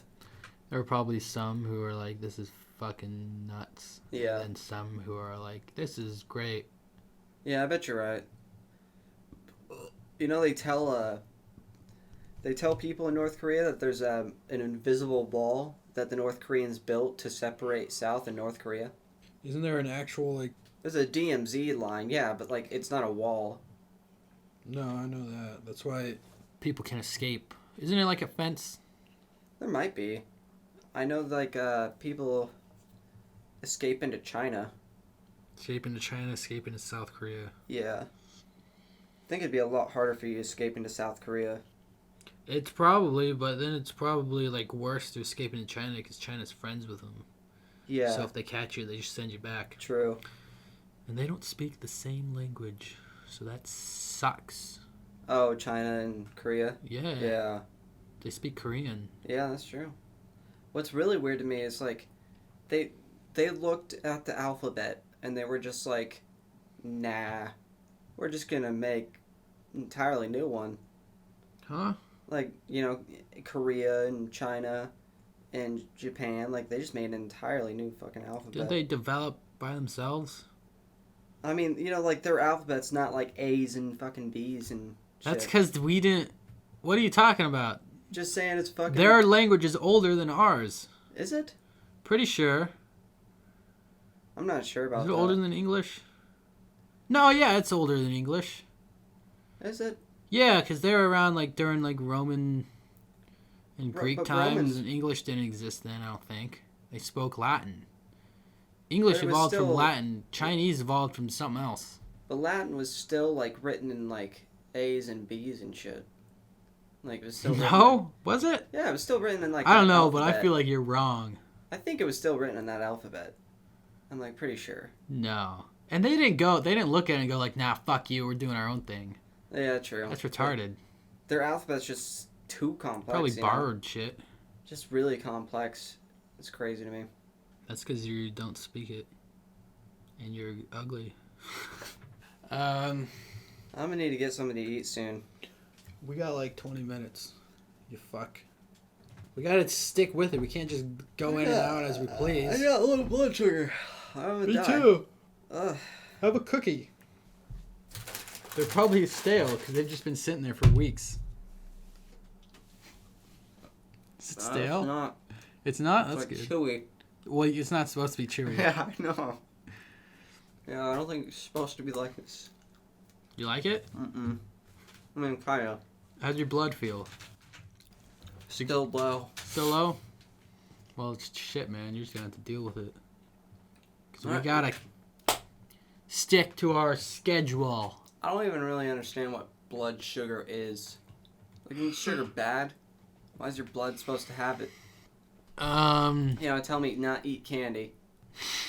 are probably some who are like, this is fucking nuts.
Yeah.
And some who are like, this is great.
Yeah, I bet you're right. You know, they tell people in North Korea that there's an invisible wall that the North Koreans built to separate South and North Korea.
Isn't there an actual, like...
There's a DMZ line, yeah, but, like, it's not a wall.
No, I know that. That's why people can escape. Isn't it like a fence?
There might be. I know, like, people escape into China.
Escape into China, escape into South Korea.
Yeah. I think it'd be a lot harder for you to escape into South Korea.
It's probably, but then it's probably like worse to escape into China because China's friends with them.
Yeah.
So if they catch you, they just send you back.
True.
And they don't speak the same language, so that sucks.
Oh, China and Korea?
Yeah.
Yeah.
They speak Korean.
Yeah, that's true. What's really weird to me is like, they looked at the alphabet and they were just like, nah, we're just gonna make an entirely new one.
Huh?
Like, Korea and China and Japan, like, they just made an entirely new fucking alphabet.
Did they develop by themselves?
I mean, like, their alphabet's not like A's and fucking B's and shit.
That's because we didn't... What are you talking about?
Just saying it's fucking...
Their language is older than ours.
Is it?
Pretty sure.
I'm not sure about that.
Is it older than English? No, yeah, it's older than English.
Is it?
Yeah, because they were around like during like Roman and Greek times, and English didn't exist then, I don't think. They spoke Latin. English evolved from Latin. Chinese evolved from something else.
But Latin was still like written in like A's and B's and shit. Like it was still
was it?
Yeah, it was still written in like
I don't know, but I feel like you're wrong.
I think it was still written in that alphabet. I'm like pretty sure.
No. And they didn't look at it and go like, nah, fuck you, we're doing our own thing.
Yeah, true.
That's retarded.
Their alphabet's just too complex.
Probably borrowed shit.
Just really complex. It's crazy to me.
That's because you don't speak it. And you're ugly. I'm
gonna need to get something to eat soon.
We got like 20 minutes. You fuck. We gotta stick with it. We can't just go in and out as we please.
I got a little blood sugar.
Me too.
Ugh.
Have a cookie. They're probably stale because they've just been sitting there for weeks. Is it stale?
It's not.
It's not? That's
like
good.
Chewy.
Well, it's not supposed to be chewy.
Yeah, I know. Yeah, I don't think it's supposed to be like this.
You like it?
Mm-mm. I mean, kinda.
How's your blood feel?
Still low.
Still low? Well, it's shit, man. You're just gonna have to deal with it. Because we
Right.
gotta stick to our schedule.
I don't even really understand what blood sugar is. Like, is sugar bad? Why is your blood supposed to have it? You know, tell me not eat candy.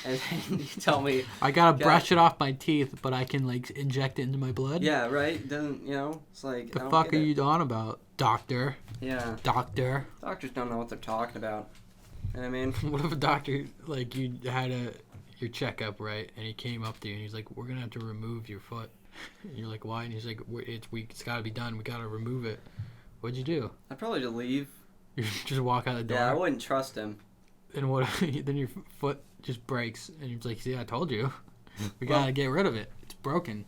And then you tell me...
I gotta brush it off my teeth, but I can, like, inject it into my blood?
Yeah, right? Doesn't, you know, it's like...
The fuck are you on about, doctor?
Yeah.
Doctor.
Doctors don't know what they're talking about. You know what I mean?
What if a doctor, like, you had your checkup, right? And he came up to you and he's like, we're gonna have to remove your foot. And you're like, why? And he's like, it's gotta be done. We gotta remove it. What'd you do?
I'd probably just leave.
You just walk out the door?
Yeah, I wouldn't trust him.
And what? Then your foot just breaks, and he's like, "See, I told you. We gotta get rid of it. It's broken.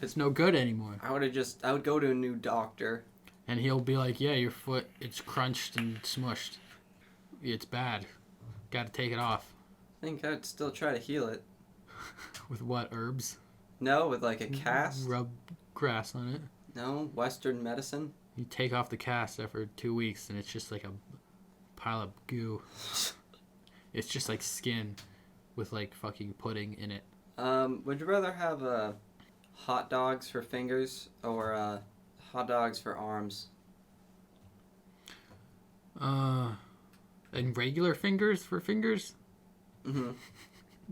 It's no good anymore."
I would go to a new doctor.
And he'll be like, "Yeah, your foot, it's crunched and smushed. It's bad. Gotta take it off."
I think I'd still try to heal it.
With what, herbs?
No, with like a cast.
Rub grass on it.
No, Western medicine.
You take off the cast after 2 weeks, and it's just like a pile of goo. It's just like skin with like fucking pudding in it.
Would you rather have hot dogs for fingers or hot dogs for arms?
And regular fingers for fingers?
Mm-hmm.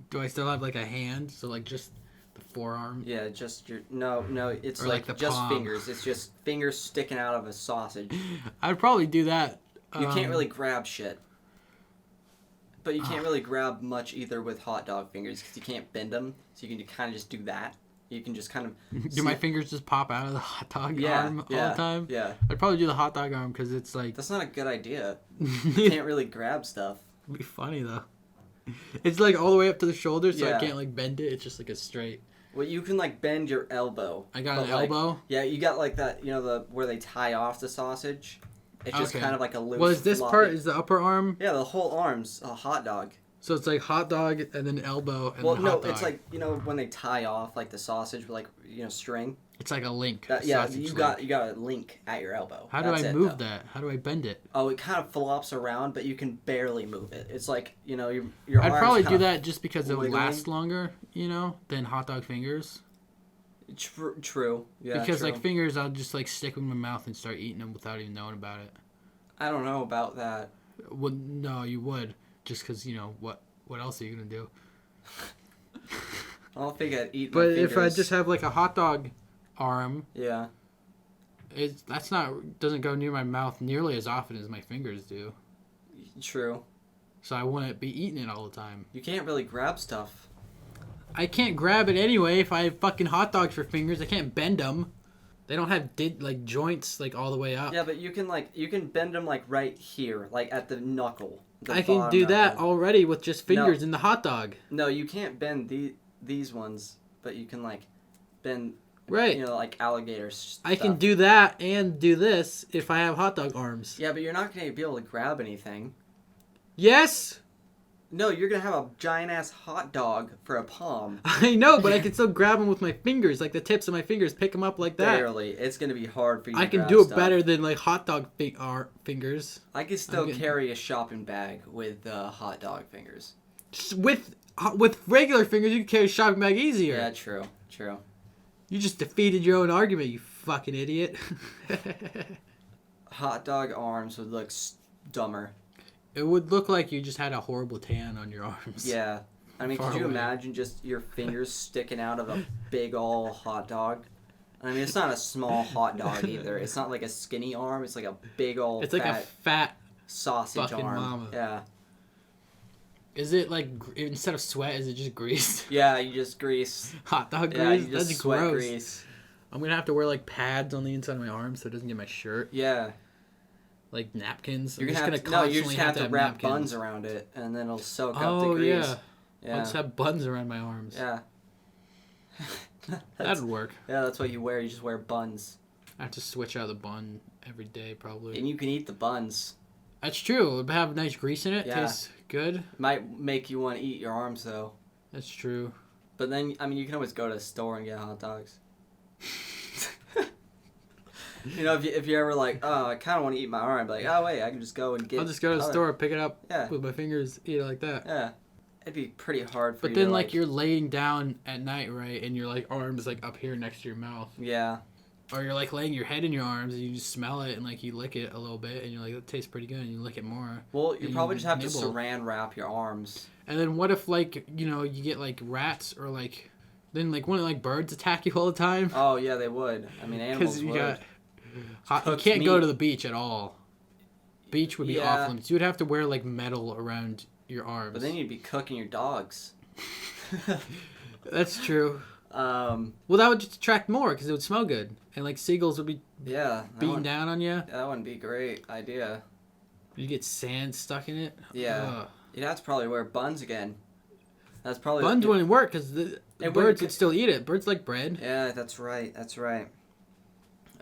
Do I still have like a hand? So like just the forearm?
Yeah, just your... No, it's
or
like
the
just
palm.
fingers. It's just fingers sticking out of a sausage.
I'd probably do that.
You can't really grab shit. But you can't really grab much either with hot dog fingers because you can't bend them. So you can kind of just do that. You can just kind of...
Do my fingers just pop out of the hot dog arm all the time?
Yeah.
I'd probably do the hot dog arm because it's like...
That's not a good idea. You can't really grab stuff.
It'd be funny though. It's like all the way up to the shoulder, so
Yeah.
I can't like bend it. It's just like a straight.
Well, you can like bend your elbow.
I got an
like,
elbow?
Yeah, you got like that, you know, where they tie off the sausage. It's just kind of like a loose...
Well, is this
floppy...
part, is the upper arm?
Yeah, the whole arm's a hot dog.
So it's like hot dog and then elbow and
well,
then
no,
hot dog.
it's like, you know, when they tie off like the sausage with like, you know, string.
It's like a link.
Yeah, you got a link at your elbow.
How do I move that? How do I bend it?
Oh, it kind of flops around, but you can barely move it. It's like, you know, your
I'd
arms
probably
kind
do
of
that just because it would
wiggling.
last longer, you know, than hot dog fingers.
True. Yeah.
Because
true.
like fingers, I'll just like stick them in my mouth and start eating them without even knowing about it.
I don't know about that.
Well, no, you would, just because you know what else are you gonna do?
I don't think I'd eat.
But
my
if I
fingers.
just have like a hot dog arm,
Yeah.
Doesn't go near my mouth nearly as often as my fingers do.
True.
So I wouldn't be eating it all the time.
You can't really grab stuff.
I can't grab it anyway. If I have fucking hot dogs for fingers, I can't bend them. They don't have like joints like all the way up.
Yeah, but you can bend them like right here, like at the knuckle.
I can do that already with just fingers in the hot dog.
No, you can't bend these ones, but you can like bend.
Right.
You know, like alligator stuff.
I can do that and do this if I have hot dog arms.
Yeah, but you're not going to be able to grab anything.
Yes!
No, you're going to have a giant-ass hot dog for a palm.
I know, but I can still grab them with my fingers, like the tips of my fingers, pick them up like that.
Barely. It's going to be hard for you to
I can
grab
do it
stuff.
better than like hot dog fingers.
I could still carry a shopping bag with hot dog fingers.
With regular fingers, you can carry a shopping bag easier.
Yeah, true.
You just defeated your own argument, you fucking idiot.
Hot dog arms would look dumber.
It would look like you just had a horrible tan on your arms.
Yeah. I mean,
Far
could you
away.
imagine just your fingers sticking out of a big ol' hot dog? I mean, it's not a small hot dog either. It's not like a skinny arm. It's like a big old
It's like a fat
sausage
fucking
arm.
mama.
Yeah.
Is it like, instead of sweat, is it just grease?
Yeah, you just grease.
Hot dog grease?
Yeah, you just
That's
sweat
gross.
grease.
I'm gonna have to wear like pads on the inside of my arms so it doesn't get my shirt.
Yeah.
Like napkins.
You're
I'm
gonna
just
have
gonna
to, no, you just have to wrap
napkins.
buns around it, and then it'll soak up the
Oh
grease.
yeah.
Yeah.
I'll just have buns around my arms.
Yeah.
That'd work.
Yeah, that's what you wear. You just wear buns.
I have to switch out the bun every day probably.
And you can eat the buns.
That's true. It'll have nice grease in it.
Yeah.
Tastes good.
Might make you want to eat your arms, though.
That's true.
But then, I mean, you can always go to the store and get hot dogs. You know, if you're ever like, oh, I kind of want to eat my arm, like, oh, wait, I can just go and get...
I'll just go to the store, pick it up
Yeah.
with my fingers, eat it like that.
Yeah. It'd be pretty hard for
But
you
then,
to,
like, you're laying down at night, right, and your, like, arm's, like, up here next to your mouth.
Yeah.
Or you're, like, laying your head in your arms, and you just smell it, and, like, you lick it a little bit, and you're like, that tastes pretty good, and you lick it more.
Well, you
and
probably just have to
nibble.
saran wrap your arms.
And then what if, like, you know, you get, like, rats, or, like, then, like, wouldn't, like, birds attack you all the time?
Oh, yeah, they would. I mean, animals would.
You can't go to the beach at all. Beach would be
Yeah.
off limits. You would have to wear, like, metal around your arms.
But then you'd be cooking your dogs.
That's true.
Um,
Well, that would just attract more because it would smell good, and like seagulls would be
yeah.
beating down on you.
That wouldn't be a great idea.
You get sand stuck in it.
Yeah.
Ugh.
You'd have to probably wear buns again. That's probably...
Buns wouldn't work because the
It
birds
wouldn't-
would still eat it. Birds like bread.
Yeah, that's right. That's right.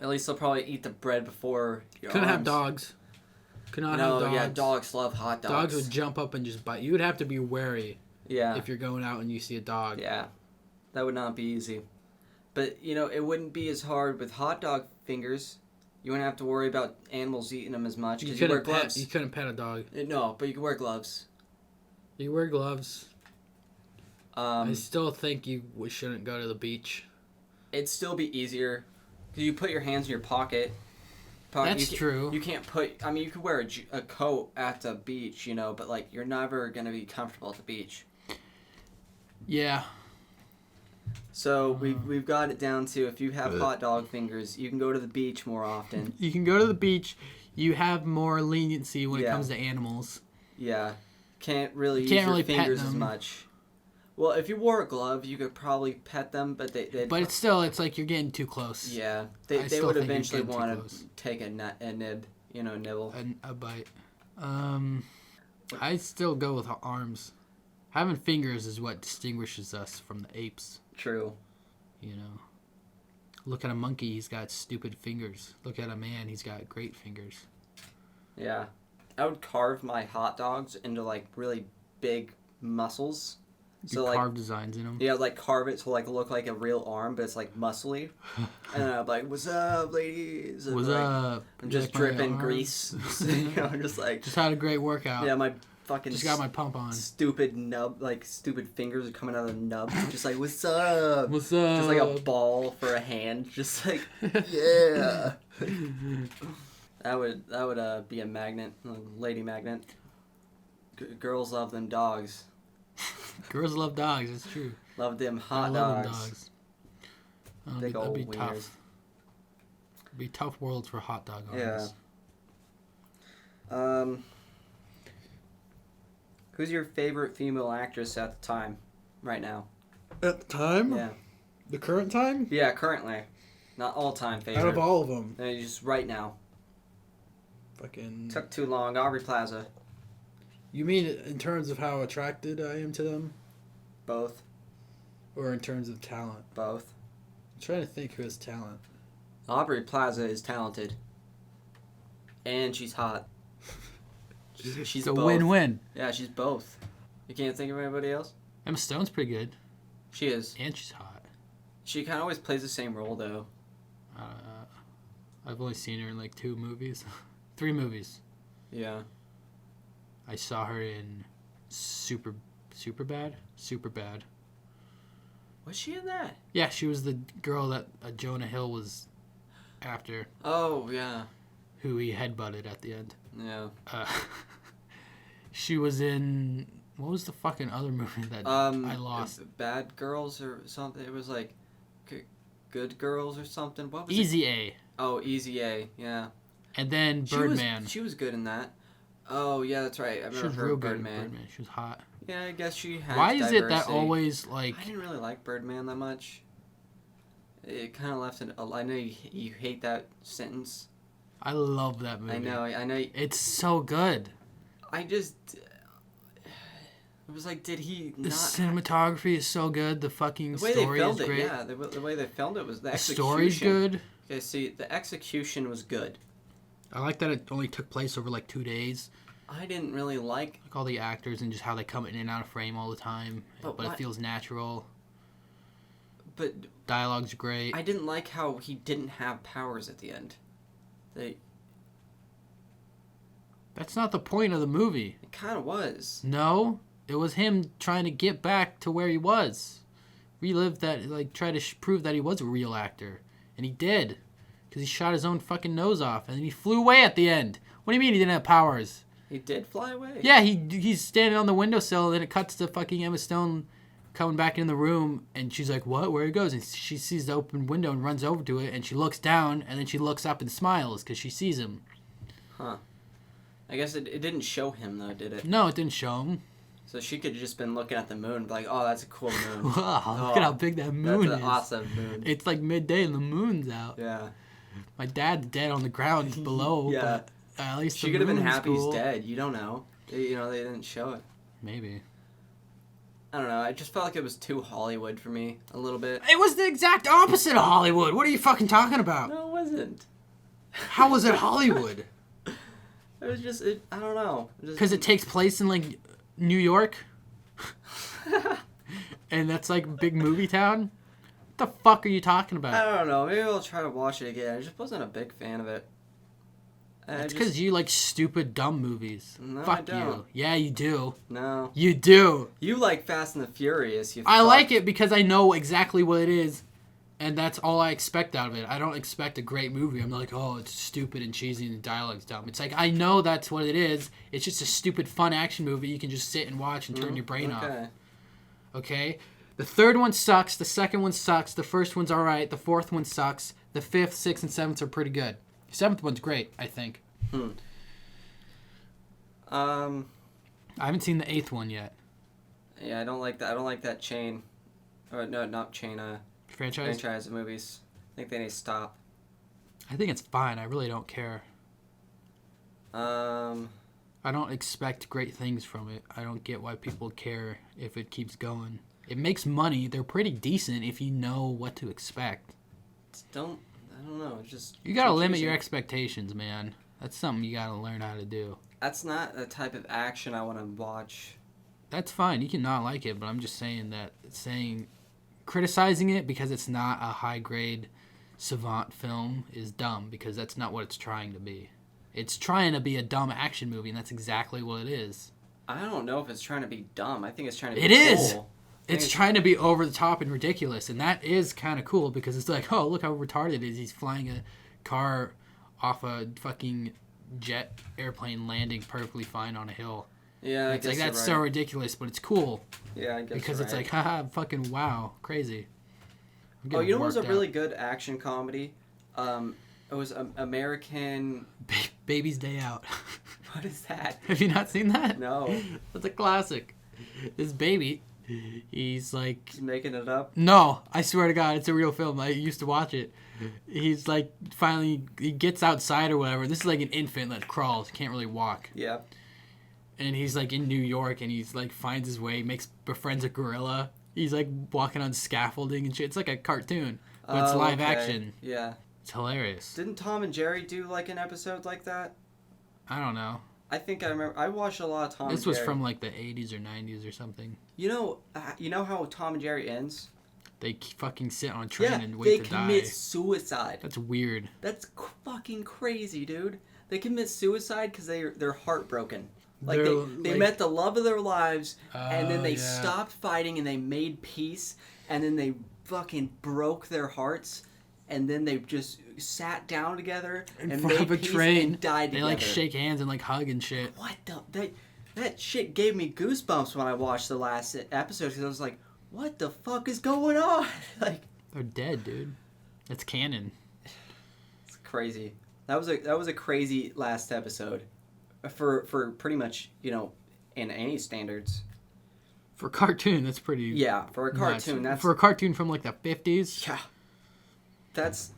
At least they'll probably eat the bread before your
Couldn't have
arms.
dogs. Could not
No,
have dogs.
yeah, dogs love hot dogs.
Dogs would jump up and just bite. You would have to be wary
Yeah.
if you're going out and you see a dog.
Yeah. That would not be easy. But, you know, it wouldn't be as hard with hot dog fingers. You wouldn't have to worry about animals eating them as much because you wear gloves.
You couldn't pet a dog.
No, but you can wear gloves.
You wear gloves. I
Um,
still think you shouldn't go to the beach.
it'd still be easier because you put your hands in your pocket.
That's
you
true.
You can't put... I mean, you could wear a coat at the beach, you know, but, like, you're never going to be comfortable at the beach.
Yeah.
So we've got it down to if you have hot dog fingers, you can go to the beach more often.
You can go to the beach. You have more leniency when it
Yeah.
comes to animals.
Yeah, can't really use
Can't
your
really pet
fingers as
them.
much. Well, if you wore a glove, you could probably pet them, but they
But it's still, it's like you're getting too close.
yeah,
I
they
still
would
think you're
eventually
getting too
want
close.
to take a nib, you know, nibble.
A bite. I still go with arms. Having fingers is what distinguishes us from the apes.
True.
You know. Look at a monkey, he's got stupid fingers. Look at a man, he's got great fingers.
Yeah, I would carve my hot dogs into like really big muscles.
You
So like
carve designs in them.
yeah, like carve it to like look like a real arm, but it's like muscly. And I'm like, "What's up, ladies?" And
What's
like,
up?
I'm
You
just
like my
dripping
arms?
grease. You know, just like
Just had a great workout.
yeah, my fucking
Just got my pump on.
stupid nub, like stupid fingers are coming out of the nub. Just like, "What's up?"
What's up?
Just like a ball for a hand. Just like yeah. That would be a magnet, a lady magnet. Girls love them dogs.
Girls love dogs, it's true.
Love them
I
hot
love
dogs.
them dogs.
Big
That'd
old
be
wieners.
tough. It'd be tough worlds for hot dog
Yeah.
arms.
Who's your favorite female actress at the time, right now?
At the time?
Yeah.
The current time?
Yeah, currently. Not all time favorite.
Out of all of them.
No, just right now.
Fucking...
Took too long. Aubrey Plaza.
You mean in terms of how attracted I am to them?
Both.
Or in terms of talent?
Both.
I'm trying to think who has talent.
Aubrey Plaza is talented. And she's hot. She's
It's a
both.
win-win.
Yeah, she's both. You can't think of anybody else?
Emma Stone's pretty good.
She is.
And she's hot.
She kind of always plays the same role, though.
I've only seen her in like 2 movies. 3 movies.
Yeah.
I saw her in Super Bad.
Was she in that?
Yeah, she was the girl that Jonah Hill was after,
Oh, yeah.
who he headbutted at the end.
Yeah.
She was in, what was the fucking other movie that I lost?
Bad Girls or something. It was like Good Girls or something. What was
Easy
it?
A.
Oh, Easy A. Yeah.
And then Birdman.
She was good in that. Oh yeah, that's right. I remember
She was
her
real
in
good in
Birdman.
Birdman. She was hot.
Yeah, I guess she had.
Why is it that
diversity.
always like?
I didn't really like Birdman that much. It kind of left it. I know you hate that sentence.
I love that movie.
I know.
It's so good.
I just. It was like, did he
The
not?
cinematography is so good. The fucking
The way
story
they filmed
is
it,
great.
yeah. The way they filmed it was the
The
execution.
story's good.
Okay, see, the execution was good.
I like that it only took place over like 2 days.
I didn't really like
All the actors and just how they come in and out of frame all the time, but it feels natural.
But
Dialogue's great.
I didn't like how he didn't have powers at the end.
That's not the point of the movie.
It kind of was.
No, it was him trying to get back to where he was. Relive that, like, try to prove that he was a real actor. And he did. Because he shot his own fucking nose off. And then he flew away at the end. What do you mean he didn't have powers?
He did fly away?
Yeah, he's standing on the windowsill. And then it cuts to fucking Emma Stone coming back in the room. And she's like, what? Where he goes? And she sees the open window and runs over to it. And she looks down. And then she looks up and smiles because she sees him.
Huh. I guess it didn't show him, though, did it?
No, it didn't show him.
So she could have just been looking at the moon and be like, oh, that's a cool moon.
Wow, look at how big that moon is.
That's an awesome moon.
It's like midday and the moon's out.
Yeah.
My dad's dead on the ground below,
Yeah.
but at least
She could have been happy he's dead. You don't know. They didn't show it.
Maybe.
I don't know. I just felt like it was too Hollywood for me a little bit.
It was the exact opposite of Hollywood. What are you fucking talking about?
No, it wasn't.
How was it Hollywood?
It was just, I don't know.
Because it takes place in, like, New York? And that's, like, a big movie town? What the fuck are you talking about?
I don't know. Maybe I'll try to watch it again. I just wasn't a big fan of it.
It's because you like stupid, dumb movies.
No,
Fuck
I don't.
you. Yeah, you do.
No.
You do.
You like Fast and the Furious.
I like it because I know exactly what it is, and that's all I expect out of it. I don't expect a great movie. I'm like, oh, it's stupid and cheesy and the dialogue's dumb. It's like, I know that's what it is. It's just a stupid, fun action movie you can just sit and watch and turn your brain off. Okay? The third one sucks. The second one sucks. The first one's alright. The fourth one sucks. The fifth, sixth, and seventh are pretty good. The seventh one's great, I think. I haven't seen the eighth one yet.
Yeah, I don't like that. I don't like that chain. Or no, not chain. Franchise of movies. I think they need to stop.
I think it's fine. I really don't care. I don't expect great things from it. I don't get why people care if it keeps going. It makes money. They're pretty decent if you know what to expect.
I don't know. It's just
you gotta limit your expectations, man. That's something you gotta learn how to do.
That's not the type of action I want to watch.
That's fine. You can not like it, but I'm just saying that criticizing it because it's not a high grade savant film is dumb because that's not what it's trying to be. It's trying to be a dumb action movie, and that's exactly what it is.
I don't know if it's trying to be dumb. I think it's trying to be
It
cool.
is. It's trying to be over the top and ridiculous, and that is kind of cool because it's like, oh, look how retarded it is. He's flying a car off a fucking jet airplane landing perfectly fine on a hill.
Yeah, I
it's
guess
like that's
right.
so ridiculous, but it's cool.
Yeah, I guess
because
you're
it's
right.
like, haha, fucking wow, crazy.
Oh, you know what was a really good action comedy? It was American...
Baby's Day Out.
What is that?
Have you not seen that?
No.
That's a classic. This baby, he's like...
He's making it up?
No, I swear to God, it's a real film. I used to watch it. He's like, finally, he gets outside or whatever. This is like an infant that crawls, can't really walk.
Yeah.
And he's like in New York, and he's like finds his way, befriends a gorilla. He's like walking on scaffolding and shit. It's like a cartoon, but it's live action.
Yeah.
It's hilarious.
Didn't Tom and Jerry do like an episode like that?
I don't know.
I think I remember. I watched a lot of Tom and Jerry.
This was from like the 80s or 90s or something.
You know how Tom and Jerry ends?
They fucking sit on a train and wait to die.
They commit suicide.
That's weird.
That's fucking crazy, dude. They commit suicide because they're heartbroken. Like they met the love of their lives, and then they stopped fighting and they made peace, and then they fucking broke their hearts, and then they just sat down together and made peace and died together.
They like shake hands and like hug and shit.
What the that shit gave me goosebumps when I watched the last episode because I was like, what the fuck is going on? Like
they're dead, dude. It's canon.
It's crazy. That was a crazy last episode, for pretty much, in any standards.
For a cartoon, that's pretty.
Yeah, for a cartoon,
nuts.
that's
For a cartoon from like the 50s.
Yeah. That's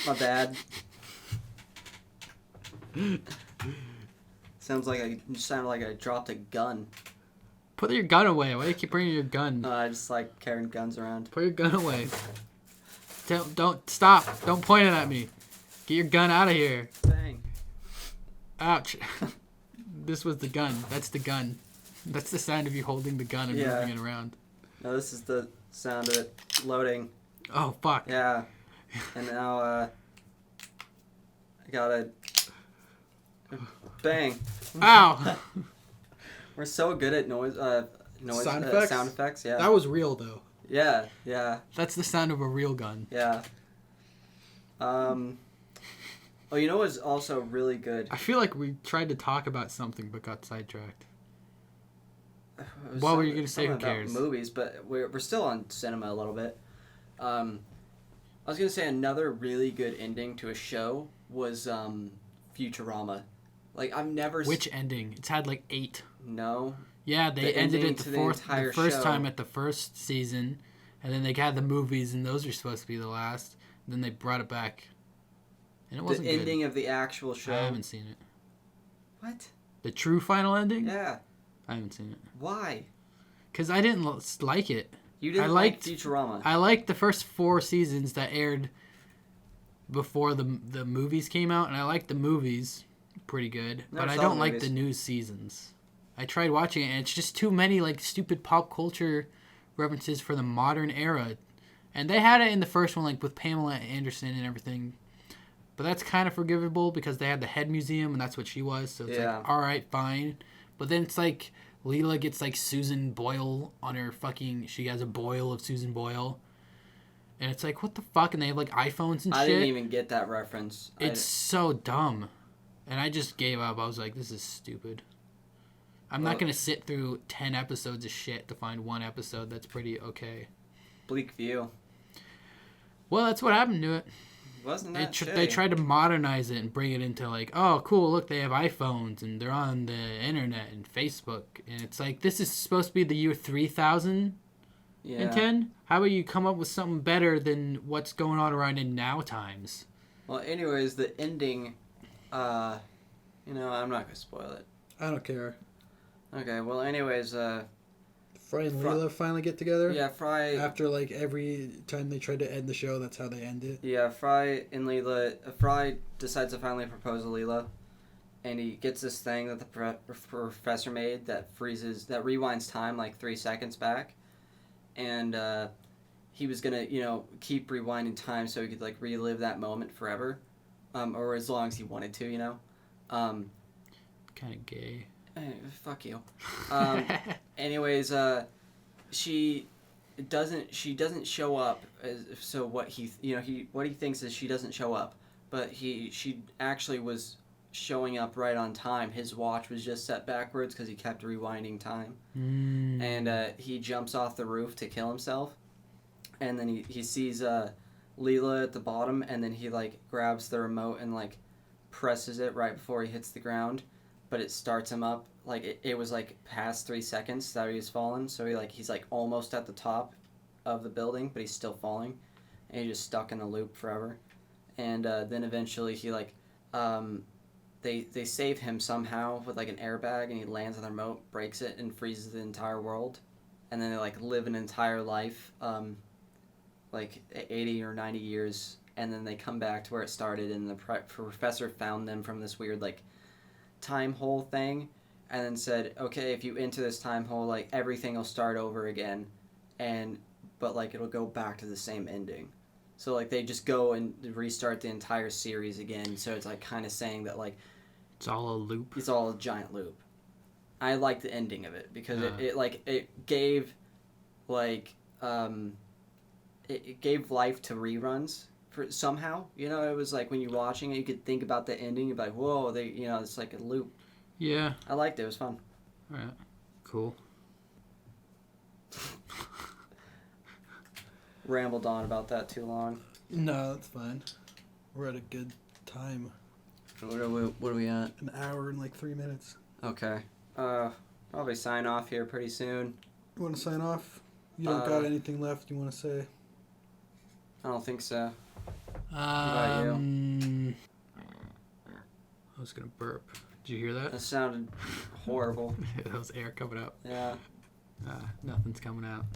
my bad. Sounded like I dropped a gun.
Put your gun away. Why do you keep bringing your gun?
I just like carrying guns around.
Put your gun away. Don't stop. Don't point it at me. Get your gun out of here.
Dang.
Ouch. This was the gun. That's the gun. That's the sound of you holding the gun and moving it around.
No, this is the sound of it loading.
Oh, fuck.
Yeah. And now, I gotta... Bang.
Ow.
We're so good at
Sound effects?
Sound effects, yeah.
That was real, though.
Yeah.
That's the sound of a real gun.
Yeah. Oh, you know what's also really good?
I feel like we tried to talk about something but got sidetracked. What were you going to say? Who cares?
Movies, but we're still on cinema a little bit. I was going to say another really good ending to a show was Futurama. Like, I've never...
Which ending? It's had like 8.
No.
Yeah, they ended it the first
show.
time at the first season, and then they had the movies, and those are supposed to be the last. And then they brought it back, and it wasn't
the ending of the actual show.
I haven't seen it.
What?
The true final ending?
Yeah.
I haven't seen it.
Why?
Because I didn't like it.
You didn't like Futurama.
I liked the first 4 seasons that aired before the movies came out, and I liked the movies pretty good, but I don't like the new seasons. I tried watching it, and it's just too many like stupid pop culture references for the modern era. And they had it in the first one, like with Pamela Anderson and everything. But that's kind of forgivable because they had the head museum, and that's what she was. So it's like, all right, fine. But then it's like Leela gets like Susan Boyle on her fucking... She has a boil of Susan Boyle. And it's like, what the fuck? And they have like iPhones and shit.
I didn't even get that reference.
It's so dumb. And I just gave up. I was like, this is stupid. I'm not going to sit through 10 episodes of shit to find one episode that's pretty okay.
Bleak View.
Well, that's what happened to it.
Wasn't that
They tried to modernize it and bring it into like, oh, cool, look, they have iPhones and they're on the internet and Facebook. And it's like, this is supposed to be the year 3000 and 10? How about you come up with something better than what's going on around in now times?
Well, anyways, the ending, I'm not going to spoil it.
I don't care.
Okay, well, anyways,
Fry and Leela finally get together?
Yeah, Fry...
After, like, every time they tried to end the show, that's how they end it?
Yeah, Fry and Leela... Fry decides to finally propose to Leela, and he gets this thing that the professor made that rewinds time, like, 3 seconds back, and, he was gonna, keep rewinding time so he could, like, relive that moment forever, or as long as he wanted to, Kind
of gay.
Fuck you. Anyways, she doesn't show up. So what he thinks is she doesn't show up, but she actually was showing up right on time. His watch was just set backwards because he kept rewinding time, and he jumps off the roof to kill himself, and then he sees Leela at the bottom, and then he like grabs the remote and like presses it right before he hits the ground. But it starts him up, like, it was, like, past 3 seconds that he was falling, so he's, like, almost at the top of the building, but he's still falling, and he's just stuck in the loop forever, and then eventually he, like, they save him somehow with, like, an airbag, and he lands on the remote, breaks it, and freezes the entire world, and then they, like, live an entire life, like, 80 or 90 years, and then they come back to where it started, and the professor found them from this weird, like, time hole thing, and then said, okay, if you enter this time hole, like, everything will start over again, but like it'll go back to the same ending. So like they just go and restart the entire series again, so it's like kind of saying that like
it's all a loop.
It's all a giant loop. I like the ending of it because it gave like it gave life to reruns. Somehow, it was like when you're watching it, you could think about the ending. You'd be like, "Whoa!" It's like a loop.
Yeah,
I liked it. It was fun.
All right, cool.
rambled on about that too long.
No, that's fine. We're at a good time.
What are we at?
An hour and like 3 minutes.
Okay. Probably sign off here pretty soon.
You want to sign off? You don't got anything left you want to say?
I don't think so.
I was gonna burp. Did you hear that?
That sounded horrible.
That was air coming out.
Yeah.
Nothing's coming out.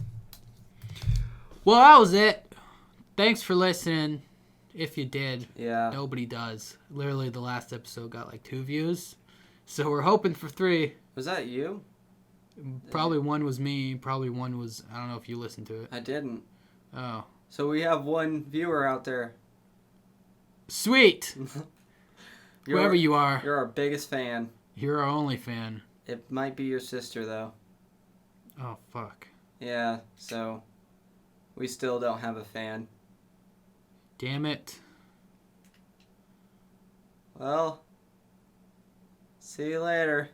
Well, that was it. Thanks for listening. If you did.
Yeah.
Nobody does. Literally, the last episode got like 2 views. So we're hoping for 3.
Was that you?
Probably one was me. Probably one was... I don't know if you listened to it.
I didn't.
Oh.
So we have one viewer out there.
Sweet! Whoever you are.
You're our biggest fan.
You're our only fan.
It might be your sister, though.
Oh, fuck.
Yeah, so... We still don't have a fan.
Damn it.
Well... See you later.